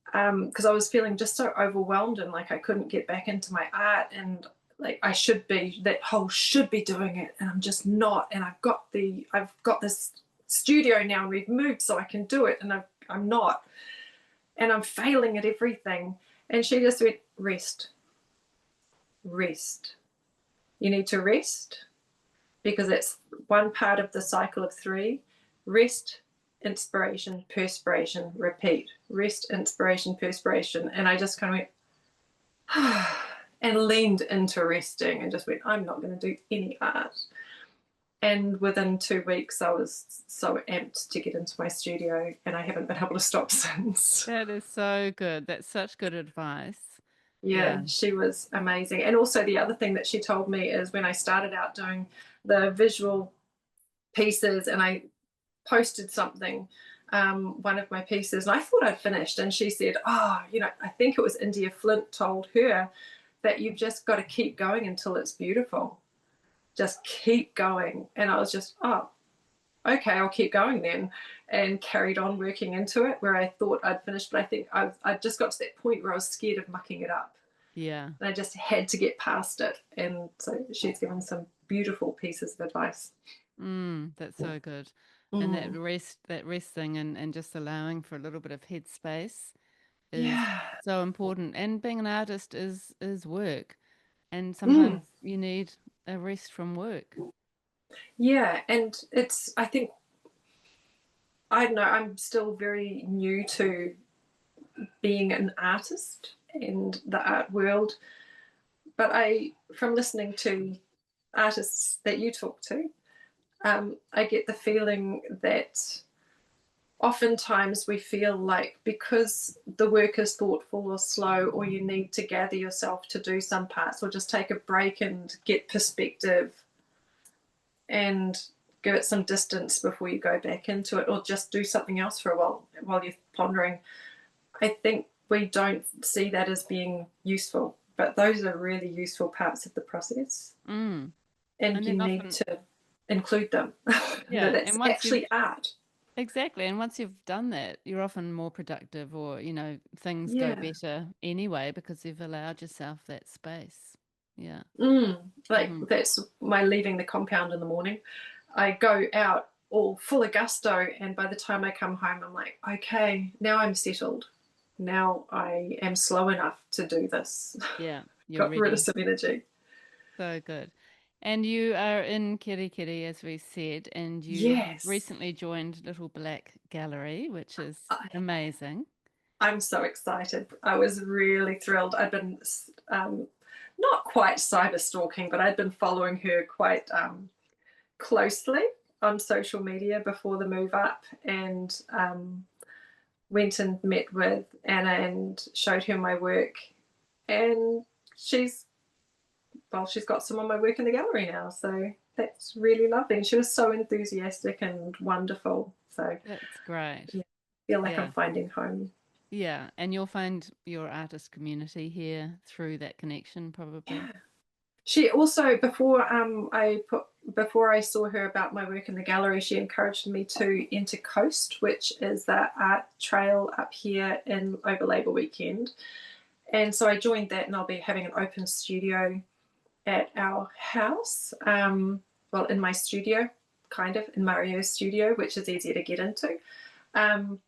because I was feeling just so overwhelmed, and like I couldn't get back into my art, and like I should be, that whole should be doing it, and I'm just not. And I've got this studio now, and we've moved so I can do it, and I'm not, and I'm failing at everything. And she just went, rest, rest. You need to rest, because it's one part of the cycle of three. Rest, inspiration, perspiration, repeat. Rest, inspiration, perspiration. And I just kind of went, and leaned into resting, and just went, I'm not going to do any art. And within 2 weeks, I was so amped to get into my studio, and I haven't been able to stop since. That is so good. That's such good advice. Yeah, Yeah. she was amazing. And also, the other thing that she told me is, when I started out doing the visual pieces, and I posted something, one of my pieces, and I thought I'd finished, and she said, oh, I think it was India Flint told her that you've just got to keep going until it's beautiful. Just keep going. And I was just, oh, okay, I'll keep going then, and carried on working into it, where I thought I'd finished, but I think I just got to that point where I was scared of mucking it up, Yeah. and I just had to get past it. And so she's given some beautiful pieces of advice. That's so good. And Mm. that resting and just allowing for a little bit of headspace is Yeah. so important. And being an artist is work. And sometimes Mm. you need a rest from work. Yeah, and I think, I don't know, I'm still very new to being an artist and the art world, but from listening to artists that you talk to, I get the feeling that oftentimes we feel like, because the work is thoughtful or slow, or you need to gather yourself to do some parts, or just take a break and get perspective and give it some distance before you go back into it, or just do something else for a while you're pondering. I think we don't see that as being useful, but those are really useful parts of the process, Mm. and And you then need often, to include them. That yeah. it's And once you've actually art. exactly, and once you've done that, you're often more productive, or things go Yeah. better anyway because you've allowed yourself that space. Yeah. Like Hmm. that's my leaving the compound in the morning. I go out all full of gusto, and by the time I come home, I'm like, okay, now I'm settled. Now I am slow enough to do this. Yeah. You're Got rid of ready. some energy. So good. And you are in Keri Keri, as we said, and you have Yes. recently joined Little Black Gallery, which is I, amazing. I'm so excited. I was really thrilled. I'd been not quite cyber stalking, but I'd been following her quite closely on social media before the move up, and went and met with Anna and showed her my work. And she's she's got some of my work in the gallery now, so that's really lovely. And she was so enthusiastic and wonderful. So That's great. yeah, I feel like I'm Yeah. finding home. Yeah. And you'll find your artist community here through that connection, probably. Yeah. She also before I saw her about my work in the gallery, she encouraged me to enter Coast, which is the art trail up here in over Labour weekend. And so I joined that, and I'll be having an open studio at our house. Well, in my studio, kind of in Mario's studio, which is easier to get into. Um,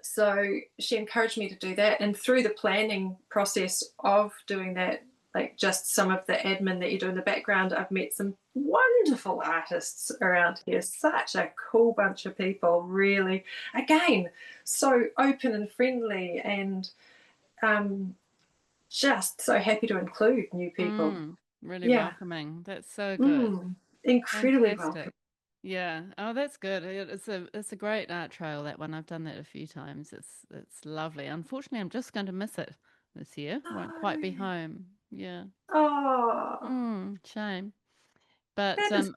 so she encouraged me to do that, and through the planning process of doing that, like just some of the admin that you do in the background, I've met some wonderful artists around here. Such a cool bunch of people, really. Again, so open and friendly, and um, just so happy to include new people. Really Yeah. welcoming. That's so good. Mm, incredibly welcome. Fantastic. Yeah. Oh, that's good. It's a great art trail, that one. I've done that a few times. It's lovely. Unfortunately, I'm just going to miss it this year. Won't quite be No. home. Yeah. Oh, Shame. But that is.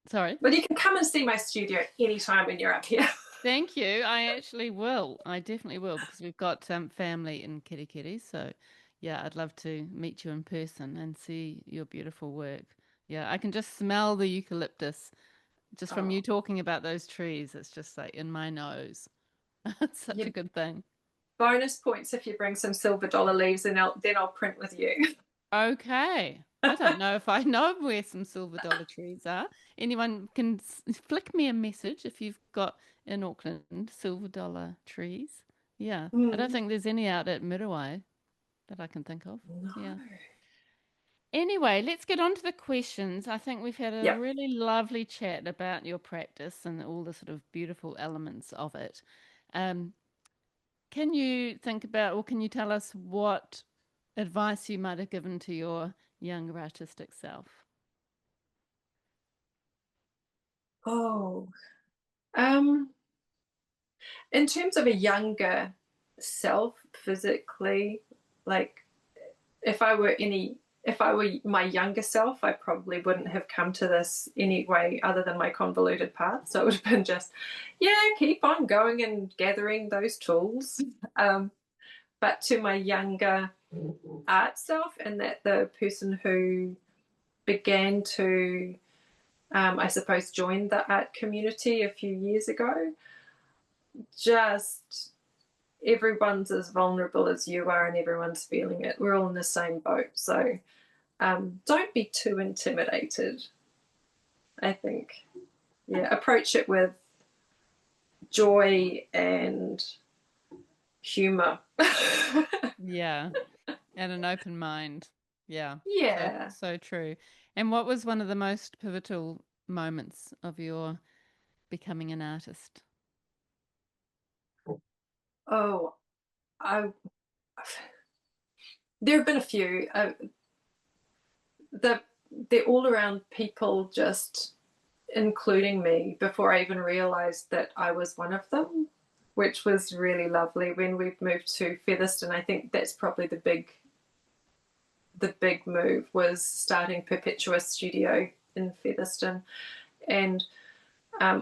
sorry. But you can come and see my studio anytime when you're up here. Thank you. I actually will. I definitely will because we've got family in Keri Keri. So, yeah, I'd love to meet you in person and see your beautiful work. Yeah, I can just smell the eucalyptus just from you Oh, talking about those trees. It's just like in my nose. It's such a you good thing. bonus points if you bring some silver dollar leaves, and then I'll print with you. Okay. I don't know if I know where some silver dollar trees are. Anyone can flick me a message if you've got in Auckland silver dollar trees. Yeah. I don't Mm, think there's any out at Miriwai that I can think of. no. Yeah. Anyway, let's get on to the questions. I think we've had a Yep. really lovely chat about your practice and all the sort of beautiful elements of it. Um, can you think about, or can you tell us what advice you might have given to your younger artistic self? Oh, um, in terms of a younger self, physically, like if I were any if I were my younger self, I probably wouldn't have come to this anyway other than my convoluted path. So it would have been just, yeah, keep on going and gathering those tools. Um, but to my younger art self, and that the person who began to, I suppose, join the art community a few years ago, just everyone's as vulnerable as you are, and everyone's feeling it. We're all in the same boat. So don't be too intimidated, I think. Yeah, approach it with joy and humor. Yeah, and an open mind. Yeah, so Yeah. so true. And what was one of the most pivotal moments of your becoming an artist? Oh, I. There have been a few. The they're all around people just including me before I even realized that I was one of them, which was really lovely. When we moved to Featherston, I think that's probably the big move was starting Perpetua Studio in Featherston. And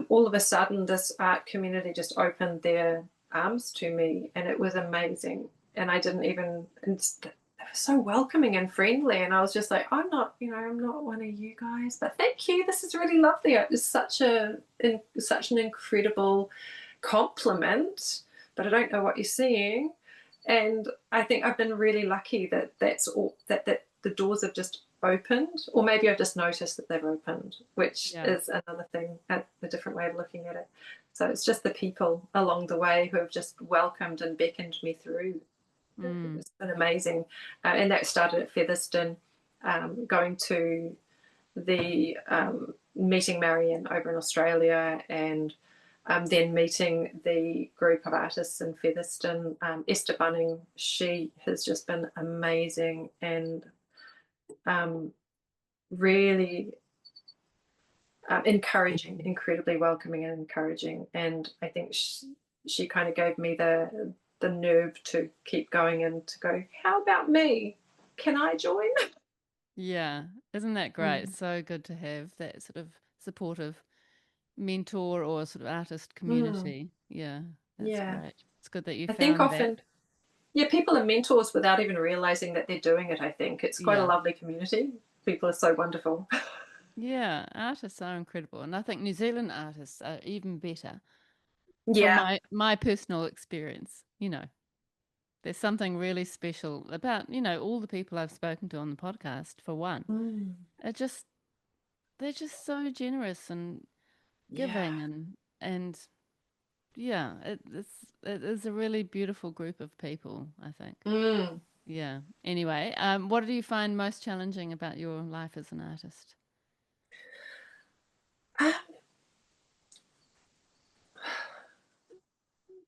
all of a sudden, this art community just opened their arms to me, and it was amazing. And I didn't even, it was so welcoming and friendly. And I was just like, I'm not one of you guys, but thank you. This is really lovely. It was such an incredible compliment, but I don't know what you're seeing. And I think I've been really lucky that that's all that the doors have just opened, or maybe I've just noticed that they've opened, which Yeah. is another thing, a different way of looking at it. So it's just the people along the way who have just welcomed and beckoned me through. Mm. It's been amazing. And that started at Featherston, going to the meeting Marion over in Australia, and then meeting the group of artists in Featherston. Esther Bunning, she has just been amazing and really encouraging, incredibly welcoming and encouraging. And I think she kind of gave me the nerve to keep going and to go, how about me? Can I join? Yeah. Isn't that great? Mm. It's so good to have that sort of supportive mentor or sort of artist Mm. community. Yeah, that's Yeah. great. It's good that you I think found that. often, yeah, people are mentors without even realizing that they're doing it. I think it's quite a Yeah. lovely community. People are so wonderful. Yeah, artists are incredible, and I think New Zealand artists are even better from Yeah. my personal experience. There's something really special about, all the people I've spoken to on the podcast, for one. Mm. It just they're just so generous and Yeah. giving and yeah, it is a really beautiful group of people, I think. Mm. Yeah. Anyway, what do you find most challenging about your life as an artist?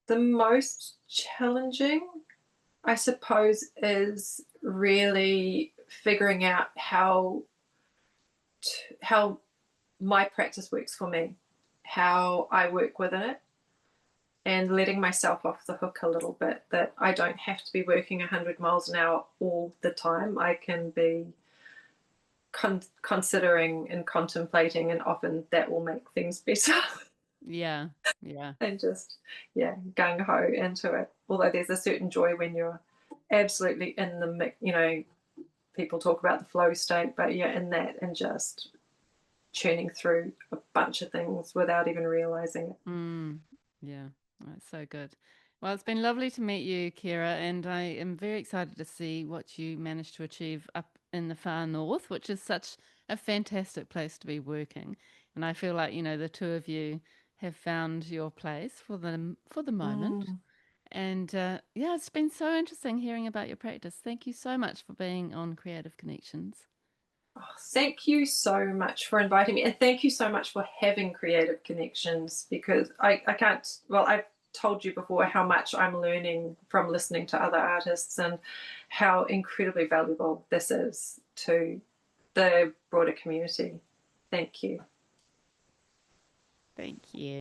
The most challenging, I suppose, is really figuring out how my practice works for me, how I work within it, and letting myself off the hook a little bit. That I don't have to be working 100 miles an hour all the time. I can be considering and contemplating, and often that will make things better. Yeah. Yeah. And just, yeah, gung ho into it. Although there's a certain joy when you're absolutely in the mix, people talk about the flow state, but you're in that and just churning through a bunch of things without even realizing it. Mm, yeah, that's so good. Well, it's been lovely to meet you, Caera, and I am very excited to see what you managed to achieve up in the far north, which is such a fantastic place to be working. And I feel like, the two of you have found your place for the moment. Mm. And yeah, it's been so interesting hearing about your practice. Thank you so much for being on Creative Connections. Oh, thank you so much for inviting me. And thank you so much for having creative connections, because I can't, well, I've told you before how much I'm learning from listening to other artists and how incredibly valuable this is to the broader community. Thank you. Thank you.